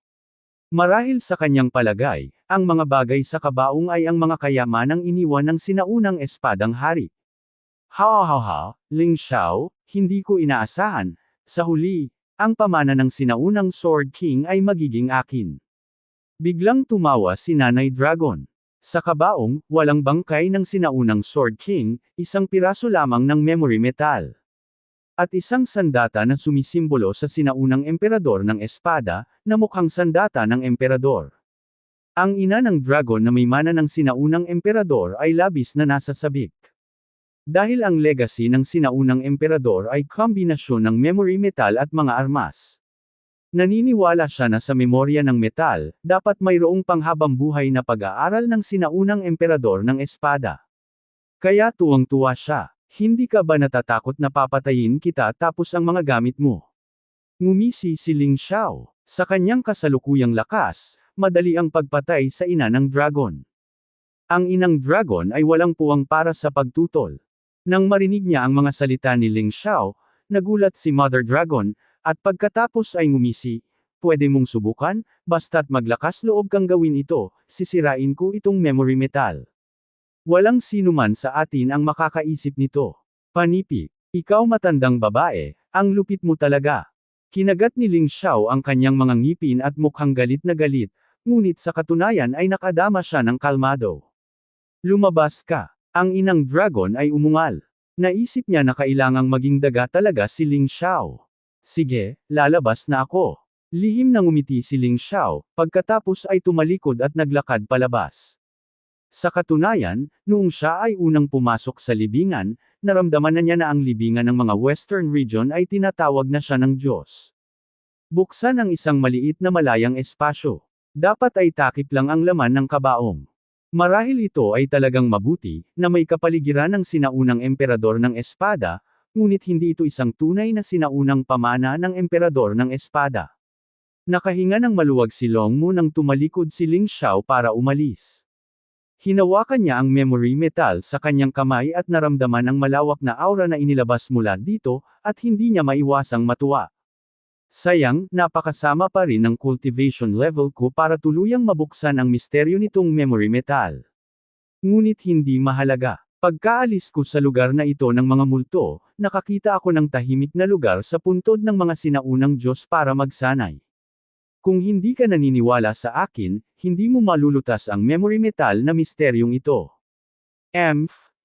Marahil sa kanyang palagay, ang mga bagay sa kabaong ay ang mga kayamanang iniwan ng sinaunang espadang hari. Ha, Ling Xiao, hindi ko inaasahan, sa huli, ang pamana ng sinaunang Sword King ay magiging akin. Biglang tumawa si Nanay Dragon. Sa kabaong, walang bangkay ng sinaunang Sword King, isang piraso lamang ng memory metal. At isang sandata na sumisimbolo sa sinaunang emperador ng espada, na mukhang sandata ng emperador. Ang ina ng dragon na may mana ng sinaunang emperador ay labis na nasa sabik. Dahil ang legacy ng sinaunang emperador ay kombinasyon ng memory metal at mga armas. Naniniwala siya na sa memorya ng metal, dapat mayroong panghabang buhay na pag-aaral ng sinaunang emperador ng espada. Kaya tuwang-tuwa siya. Hindi ka ba natatakot na papatayin kita tapos ang mga gamit mo? Ngumisi si Ling Xiao. Sa kanyang kasalukuyang lakas, madali ang pagpatay sa ina ng dragon. Ang inang dragon ay walang puwang para sa pagtutol. Nang marinig niya ang mga salita ni Ling Xiao, nagulat si Mother Dragon, at pagkatapos ay ngumisi, pwede mong subukan, basta't maglakas loob kang gawin ito, sisirain ko itong memory metal. Walang sinuman sa atin ang makakaisip nito. Panipik, ikaw matandang babae, ang lupit mo talaga. Kinagat ni Ling Xiao ang kanyang mga ngipin at mukhang galit na galit, ngunit sa katunayan ay nakadama siya ng kalmado. Lumabas ka. Ang inang dragon ay umungal. Naisip niya na kailangang maging daga talaga si Ling Xiao. Sige, lalabas na ako. Lihim na ngumiti si Ling Xiao, pagkatapos ay tumalikod at naglakad palabas. Sa katunayan, noong siya ay unang pumasok sa libingan, naramdaman na niya na ang libingan ng mga Western region ay tinatawag na siya ng Diyos. Buksan ang isang maliit na malayang espasyo. Dapat ay takip lang ang laman ng kabaong. Marahil ito ay talagang mabuti, na may kapaligiran ng sinaunang emperador ng espada, ngunit hindi ito isang tunay na sinaunang pamana ng emperador ng espada. Nakahinga ng maluwag si Longmu nang tumalikod si Ling Xiao para umalis. Hinawakan niya ang memory metal sa kanyang kamay at naramdaman ang malawak na aura na inilabas mula dito, at hindi niya maiwasang matuwa. Sayang, napakasama pa rin ng cultivation level ko para tuluyang mabuksan ang misteryo nitong memory metal. Ngunit hindi mahalaga. Pagkaalis ko sa lugar na ito ng mga multo, nakakita ako ng tahimik na lugar sa puntod ng mga sinaunang Diyos para magsanay. Kung hindi ka naniniwala sa akin, hindi mo malulutas ang memory metal na misteryong ito.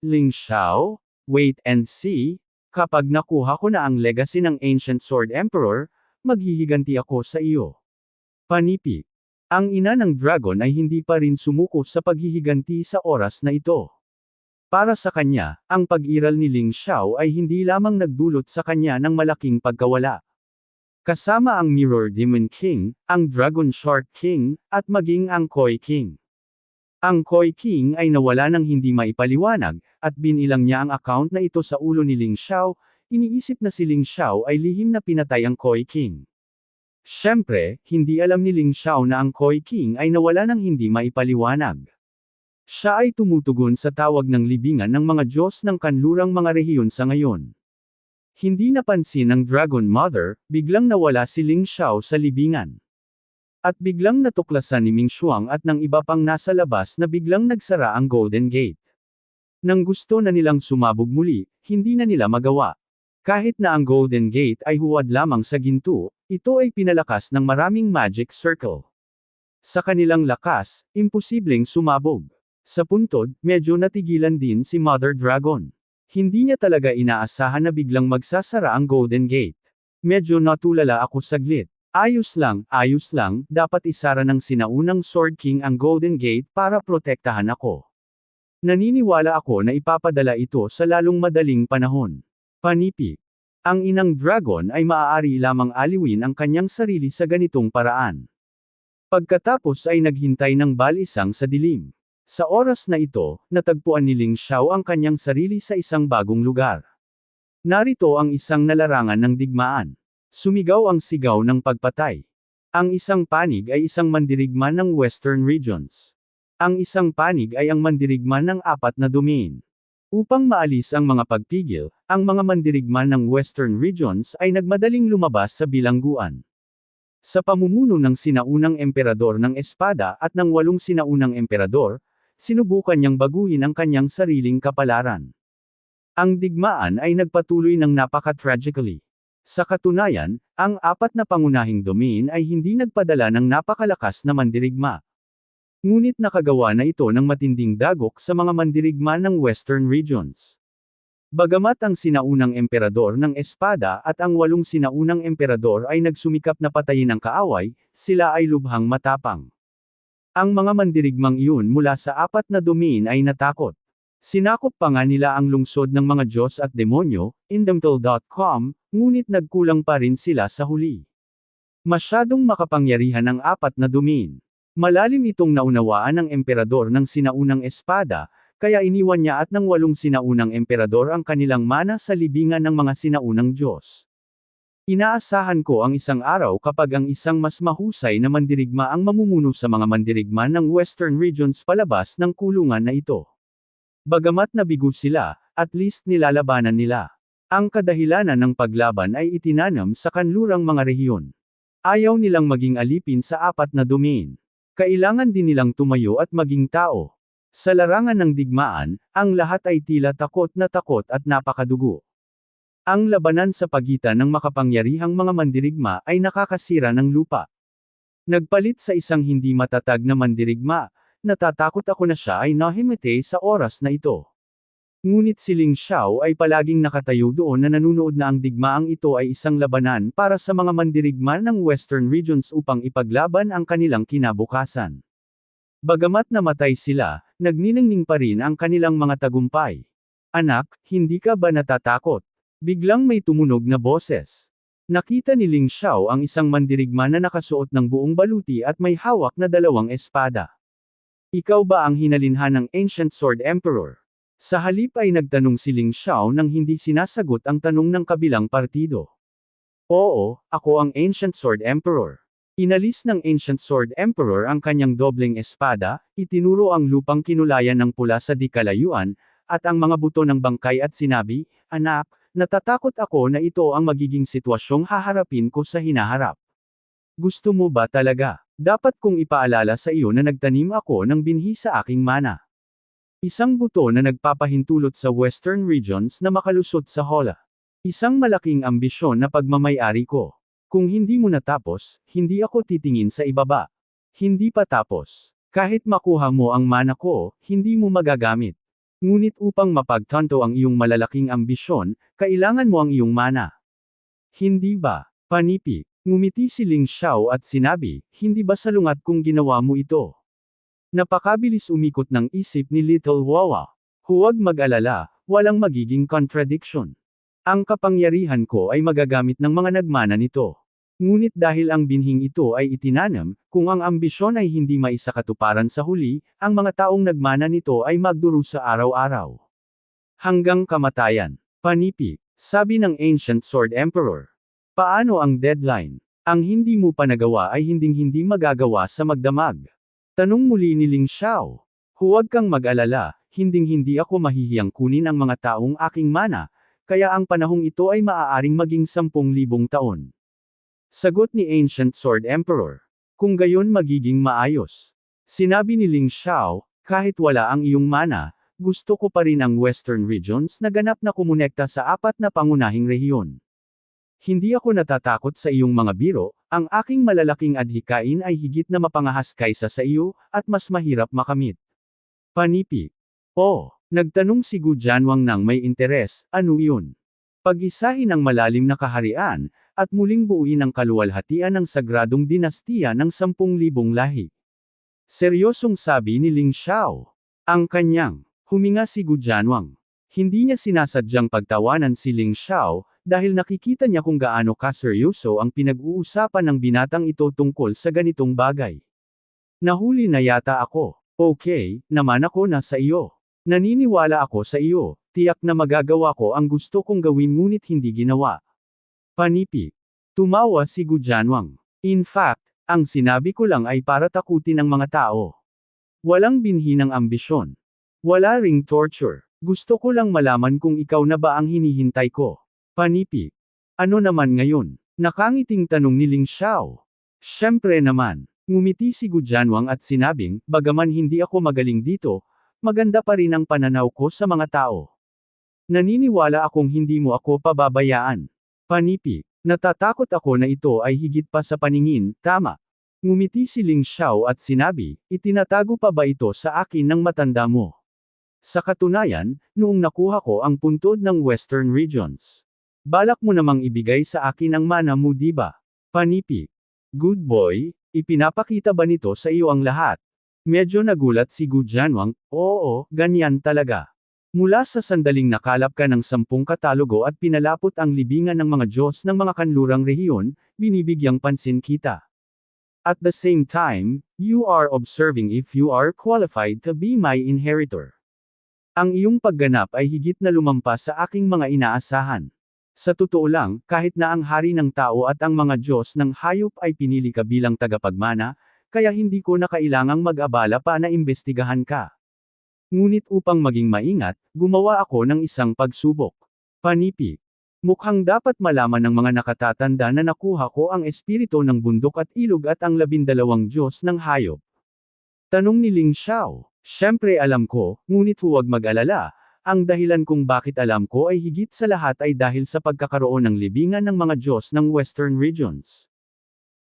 Ling Xiao, wait and see, kapag nakuha ko na ang legacy ng Ancient Sword Emperor, maghihiganti ako sa iyo. Panipik. Ang ina ng dragon ay hindi pa rin sumuko sa paghihiganti sa oras na ito. Para sa kanya, ang pag-iral ni Ling Xiao ay hindi lamang nagdulot sa kanya ng malaking pagkawala. Kasama ang Mirror Demon King, ang Dragon Shark King, at maging ang Koi King. Ang Koi King ay nawala ng hindi maipaliwanag, at binilang niya ang account na ito sa ulo ni Ling Xiao. Iniisip na si Ling Xiao ay lihim na pinatay ang Koi King. Siyempre, hindi alam ni Ling Xiao na ang Koi King ay nawala ng hindi maipaliwanag. Siya ay tumutugon sa tawag ng libingan ng mga Diyos ng kanlurang mga rehiyon sa ngayon. Hindi napansin ng Dragon Mother, biglang nawala si Ling Xiao sa libingan. At biglang natuklasan ni Ming Xuang at ng iba pang nasa labas na biglang nagsara ang Golden Gate. Nang gusto na nilang sumabog muli, hindi na nila magawa. Kahit na ang Golden Gate ay huwad lamang sa ginto, ito ay pinalakas ng maraming magic circle. Sa kanilang lakas, imposibleng sumabog. Sa puntod, medyo natigilan din si Mother Dragon. Hindi niya talaga inaasahan na biglang magsasara ang Golden Gate. Medyo natulala ako saglit. Ayos lang, dapat isara ng sinaunang Sword King ang Golden Gate para protektahan ako. Naniniwala ako na ipapadala ito sa lalong madaling panahon. Panipik. Ang inang dragon ay maaari lamang aliwin ang kanyang sarili sa ganitong paraan. Pagkatapos ay naghintay ng balisang sa dilim. Sa oras na ito, natagpuan ni Ling Xiao ang kanyang sarili sa isang bagong lugar. Narito ang isang nalarangan ng digmaan. Sumigaw ang sigaw ng pagpatay. Ang isang panig ay isang mandirigma ng Western regions. Ang isang panig ay ang mandirigma ng 4 na domain. Upang maalis ang mga pagpigil, ang mga mandirigma ng Western regions ay nagmadaling lumabas sa bilangguan. Sa pamumuno ng sinaunang emperador ng espada at ng 8 sinaunang emperador, sinubukan niyang baguhin ang kanyang sariling kapalaran. Ang digmaan ay nagpatuloy ng napaka-tragically. Sa katunayan, ang 4 na pangunahing domain ay hindi nagpadala ng napakalakas na mandirigma. Ngunit nakagawa na ito ng matinding dagok sa mga mandirigma ng Western regions. Bagamat ang sinaunang emperador ng espada at ang 8 sinaunang emperador ay nagsumikap na patayin ang kaaway, sila ay lubhang matapang. Ang mga mandirigmang iyon mula sa 4 na domain ay natakot. Sinakop pa nga nila ang lungsod ng mga Diyos at demonyo, Indemtal.com, ngunit nagkulang pa rin sila sa huli. Masyadong makapangyarihan ang 4 na domain. Malalim itong naunawaan ng emperador ng sinaunang espada, kaya iniwan niya at ng 8 sinaunang emperador ang kanilang mana sa libingan ng mga sinaunang Diyos. Inaasahan ko ang isang araw kapag ang isang mas mahusay na mandirigma ang mamumuno sa mga mandirigma ng Western regions palabas ng kulungan na ito. Bagamat nabigo sila, at least nilalabanan nila. Ang kadahilanan ng paglaban ay itinanam sa kanlurang mga rehiyon. Ayaw nilang maging alipin sa 4 na domain. Kailangan din nilang tumayo at maging tao. Sa larangan ng digmaan, ang lahat ay tila takot at napakadugo. Ang labanan sa pagitan ng makapangyarihang mga mandirigma ay nakakasira ng lupa. Nagpalit sa isang hindi matatag na mandirigma, natatakot ako na siya ay nahimete sa oras na ito. Ngunit si Ling Xiao ay palaging nakatayo doon na nanunood na ang digmaang ito ay isang labanan para sa mga mandirigma ng Western Regions upang ipaglaban ang kanilang kinabukasan. Bagamat namatay sila, nagniningning pa rin ang kanilang mga tagumpay. Anak, hindi ka ba natatakot? Biglang may tumunog na boses. Nakita ni Ling Xiao ang isang mandirigma na nakasuot ng buong baluti at may hawak na dalawang espada. Ikaw ba ang hinalinhan ng Ancient Sword Emperor? Sa halip ay nagtanong si Ling Xiao nang hindi sinasagot ang tanong ng kabilang partido. Oo, ako ang Ancient Sword Emperor. Inalis ng Ancient Sword Emperor ang kanyang dobleng espada, itinuro ang lupang kinulayan ng pula sa di kalayuan, at ang mga buto ng bangkay at sinabi, Anak, natatakot ako na ito ang magiging sitwasyong haharapin ko sa hinaharap. Gusto mo ba talaga? Dapat kong ipaalala sa iyo na nagtanim ako ng binhi sa aking mana. Isang buto na nagpapahintulot sa Western Regions na makalusot sa Hola. Isang malaking ambisyon na pagmamay-ari ko. Kung hindi mo natapos, hindi ako titingin sa ibaba. Hindi pa tapos. Kahit makuha mo ang mana ko, hindi mo magagamit. Ngunit upang mapagtanto ang iyong malalaking ambisyon, kailangan mo ang iyong mana. Hindi ba? Panipi. Ngumiti si Ling Xiao at sinabi, hindi ba salungat kung ginawa mo ito? Napakabilis umikot ng isip ni Little Wawa. Huwag mag-alala, walang magiging contradiction. Ang kapangyarihan ko ay magagamit ng mga nagmana nito. Ngunit dahil ang binhing ito ay itinanam, kung ang ambisyon ay hindi maisakatuparan sa huli, ang mga taong nagmana nito ay magdurusa araw-araw. Hanggang kamatayan. Panipi, sabi ng Ancient Sword Emperor. Paano ang deadline? Ang hindi mo pa nagawa ay hinding-hindi magagawa sa magdamag. Tanong muli ni Ling Xiao. Huwag kang mag-alala, hinding-hindi ako mahihiyang kunin ang mga taong aking mana, kaya ang panahong ito ay maaaring maging 10,000 taon. Sagot ni Ancient Sword Emperor. Kung gayon magiging maayos. Sinabi ni Ling Xiao, kahit wala ang iyong mana, gusto ko pa rin ang Western Regions na ganap na kumonekta sa 4 na pangunahing rehiyon. Hindi ako natatakot sa iyong mga biro, ang aking malalaking adhikain ay higit na mapangahas kaysa sa iyo, at mas mahirap makamit. Panipi. Oh, nagtanong si Gu Jianwang nang may interes, ano iyon? Pag-isahin ang malalim na kaharian, at muling buuin ang kaluwalhatian ng sagradong dinastiya ng 10,000 lahi. Seryosong sabi ni Ling Xiao. Ang kanyang, huminga si Gu Jianwang. Hindi niya sinasadyang pagtawanan si Ling Xiao, dahil nakikita niya kung gaano kaseryoso ang pinag-uusapan ng binatang ito tungkol sa ganitong bagay. Nahuli na yata ako. Okay, naman ako na sa iyo. Naniniwala ako sa iyo, tiyak na magagawa ko ang gusto kong gawin ngunit hindi ginawa. Panipi. Tumawa si Gu Jianwang. In fact, ang sinabi ko lang ay para takutin ang mga tao. Walang binhi ng ambisyon. Wala ring torture. Gusto ko lang malaman kung ikaw na ba ang hinihintay ko. Panipi. Ano naman ngayon? Nakangiting tanong ni Ling Xiao. Siyempre naman. Ngumiti si Gu Jianwang at sinabing, bagaman hindi ako magaling dito, maganda pa rin ang pananaw ko sa mga tao. Naniniwala akong hindi mo ako pababayaan. Panipi. Natatakot ako na ito ay higit pa sa paningin, tama. Ngumiti si Ling Xiao at sinabi, itinatago pa ba ito sa akin ng matanda mo? Sa katunayan, noong nakuha ko ang puntod ng Western Regions. Balak mo namang ibigay sa akin ang mana mo diba? Panipi. Good boy, ipinapakita ba nito sa iyo ang lahat? Medyo nagulat si Gu Jianwang, oo, ganyan talaga. Mula sa sandaling nakalap ka ng 10 katalogo at pinalapot ang libingan ng mga Diyos ng mga kanlurang rehiyon, binibigyang pansin kita. At the same time, you are observing if you are qualified to be my inheritor. Ang iyong pagganap ay higit na lumampas sa aking mga inaasahan. Sa totoo lang, kahit na ang hari ng tao at ang mga Diyos ng hayop ay pinili ka bilang tagapagmana, kaya hindi ko na kailangang mag-abala pa na imbestigahan ka. Ngunit upang maging maingat, gumawa ako ng isang pagsubok. Panipi. Mukhang dapat malaman ng mga nakatatanda na nakuha ko ang espiritu ng bundok at ilog at ang 12 Diyos ng hayop. Tanong ni Ling Xiao. Siyempre alam ko, ngunit huwag mag-alala. Ang dahilan kung bakit alam ko ay higit sa lahat ay dahil sa pagkakaroon ng libingan ng mga Diyos ng Western Regions.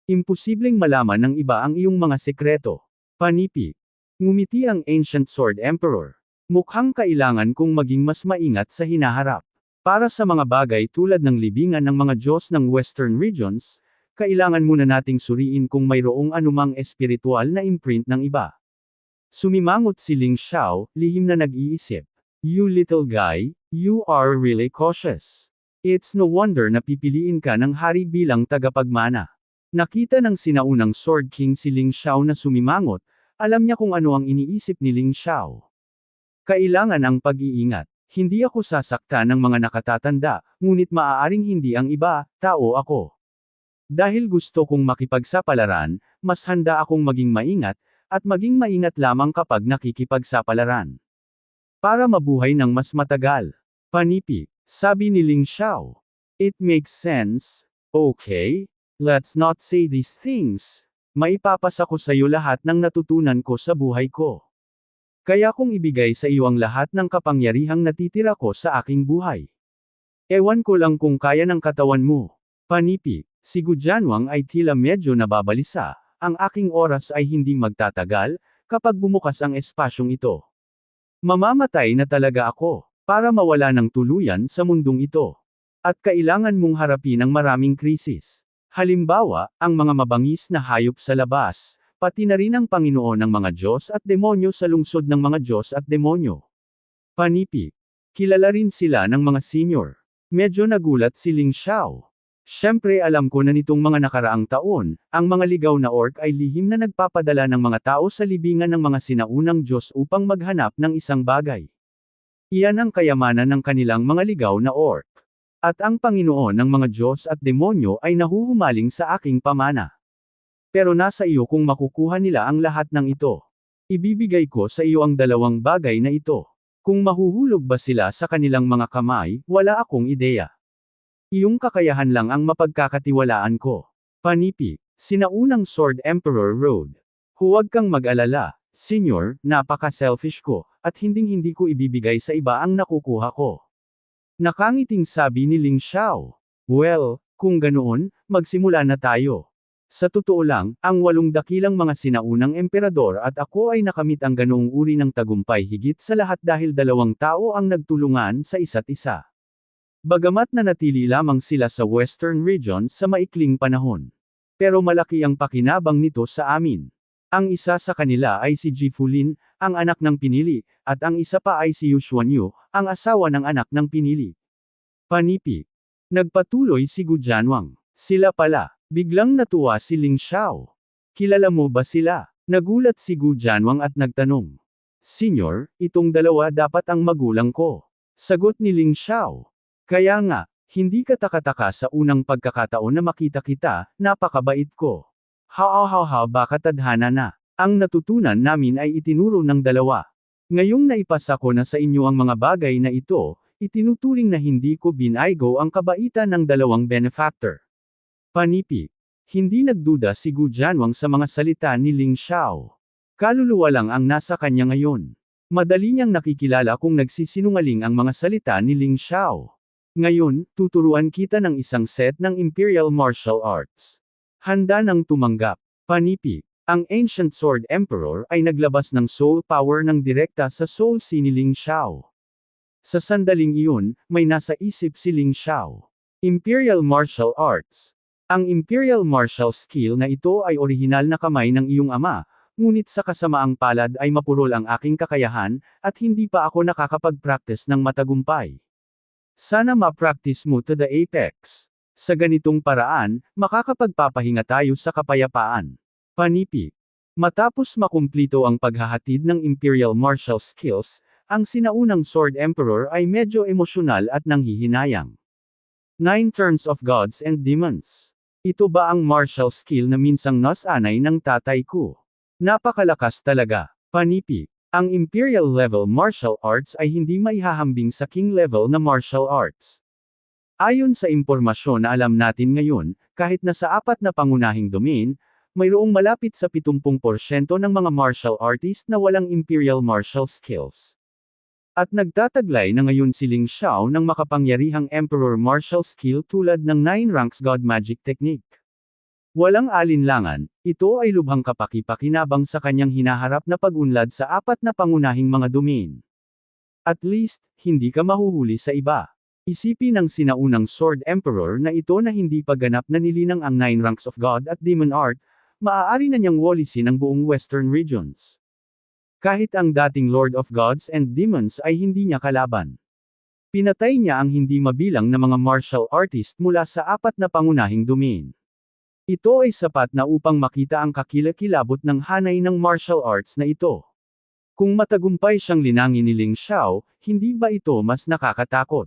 Imposibleng malaman ng iba ang iyong mga sekreto. Panipi. Ngumiti ang Ancient Sword Emperor. Mukhang kailangan kong maging mas maingat sa hinaharap. Para sa mga bagay tulad ng libingan ng mga Diyos ng Western regions, kailangan muna nating suriin kung mayroong anumang espiritual na imprint ng iba. Sumimangot si Ling Xiao, lihim na nag-iisip. You little guy, you are really cautious. It's no wonder na pipiliin ka ng hari bilang tagapagmana. Nakita ng sinaunang Sword King si Ling Xiao na sumimangot, alam niya kung ano ang iniisip ni Ling Xiao. Kailangan ang pag-iingat. Hindi ako sasaktan ng mga nakatatanda, ngunit maaaring hindi ang iba, tao ako. Dahil gusto kong makipagsapalaran, mas handa akong maging maingat, at maging maingat lamang kapag nakikipagsapalaran. Para mabuhay ng mas matagal. Panipi, sabi ni Ling Xiao. It makes sense. Okay, let's not say these things. Maipapasa ko sa iyo lahat ng natutunan ko sa buhay ko. Kaya kong ibigay sa iyo ang lahat ng kapangyarihang natitira ko sa aking buhay. Ewan ko lang kung kaya ng katawan mo. Panipi, si Gu Jianwang ay tila medyo nababalisa, ang aking oras ay hindi magtatagal, kapag bumukas ang espasyong ito. Mamamatay na talaga ako, para mawala ng tuluyan sa mundong ito. At kailangan mong harapin ang maraming krisis. Halimbawa, ang mga mabangis na hayop sa labas, pati na rin ang Panginoon ng mga Diyos at demonyo sa lungsod ng mga Diyos at demonyo. Panipi. Kilala rin sila ng mga senior. Medyo nagulat si Ling Xiao. Siyempre alam ko na nitong mga nakaraang taon, ang mga ligaw na orc ay lihim na nagpapadala ng mga tao sa libingan ng mga sinaunang Diyos upang maghanap ng isang bagay. Iyan ang kayamanan ng kanilang mga ligaw na orc. At ang Panginoon ng mga Diyos at demonyo ay nahuhumaling sa aking pamana. Pero nasa iyo kung makukuha nila ang lahat ng ito. Ibibigay ko sa iyo ang dalawang bagay na ito. Kung mahuhulog ba sila sa kanilang mga kamay, wala akong ideya. Iyong kakayahan lang ang mapagkakatiwalaan ko. Panipi, sinaunang Sword Emperor Road. Huwag kang mag-alala, Senyor, napaka-selfish ko, at hinding-hindi ko ibibigay sa iba ang nakukuha ko. Nakangiting sabi ni Ling Xiao. Well, kung ganoon, magsimula na tayo. Sa totoo lang, ang 8 dakilang mga sinaunang emperador at ako ay nakamit ang ganoong uri ng tagumpay higit sa lahat dahil 2 tao ang nagtulungan sa isa't isa. Bagamat nanatili lamang sila sa Western region sa maikling panahon. Pero malaki ang pakinabang nito sa amin. Ang isa sa kanila ay si Ji Fulin, ang anak ng pinili, at ang isa pa ay si Yu Xuanyu, ang asawa ng anak ng pinili. Panipi. Nagpatuloy si Gu Jianwang. Sila pala. Biglang natuwa si Ling Xiao. Kilala mo ba sila? Nagulat si Gu Jianwang at nagtanong. Senyor, itong dalawa dapat ang magulang ko. Sagot ni Ling Xiao. Kaya nga, hindi ka takataka sa unang pagkakataon na makita kita, napakabait ko. Ha baka tadhana na. Ang natutunan namin ay itinuro ng dalawa. Ngayong naipasa ko na sa inyo ang mga bagay na ito, itinuturing na hindi ko binaygo ang kabaitan ng dalawang benefactor. Panipi. Hindi nagduda si Gu Jianwang sa mga salita ni Ling Xiao. Kaluluwa lang ang nasa kanya ngayon. Madali niyang nakikilala kung nagsisinungaling ang mga salita ni Ling Xiao. Ngayon, tuturuan kita ng isang set ng Imperial Martial Arts. Handa nang tumanggap. Panipi. Ang Ancient Sword Emperor ay naglabas ng soul power ng direkta sa soul si ni Ling Xiao. Sa sandaling iyon, may nasa isip si Ling Xiao. Imperial Martial Arts. Ang Imperial Martial Skill na ito ay orihinal na kamay ng iyong ama, ngunit sa kasamaang palad ay mapurol ang aking kakayahan, at hindi pa ako nakakapag-practice ng matagumpay. Sana ma-practice mo to the apex. Sa ganitong paraan, makakapagpapahinga tayo sa kapayapaan. Panipi. Matapos makumplito ang paghahatid ng Imperial Martial Skills, ang sinaunang Sword Emperor ay medyo emosyonal at nanghihinayang. 9 Turns of Gods and Demons. Ito ba ang martial skill na minsang nasanay ng tatay ko? Napakalakas talaga. Panipi. Ang Imperial level martial arts ay hindi maihahambing sa King level na martial arts. Ayon sa impormasyon na alam natin ngayon, kahit na sa 4 na pangunahing domain, mayroong malapit sa 70% ng mga martial artist na walang Imperial martial skills. At nagtataglay na ngayon si Ling Xiao ng makapangyarihang Emperor martial skill tulad ng 9 ranks God Magic Technique. Walang alinlangan, ito ay lubhang kapaki-pakinabang sa kanyang hinaharap na pag-unlad sa 4 na pangunahing mga domain. At least, hindi ka mahuhuli sa iba. Isipin ng sinaunang Sword Emperor na ito na hindi pa ganap na nilinang ang 9 ranks of God at Demon Art, maaari na niyang walisin ang buong Western regions. Kahit ang dating Lord of Gods and Demons ay hindi niya kalaban. Pinatay niya ang hindi mabilang na mga martial artist mula sa 4 na pangunahing domain. Ito ay sapat na upang makita ang kakilakilabot ng hanay ng martial arts na ito. Kung matagumpay siyang linangin ni Ling Xiao, hindi ba ito mas nakakatakot?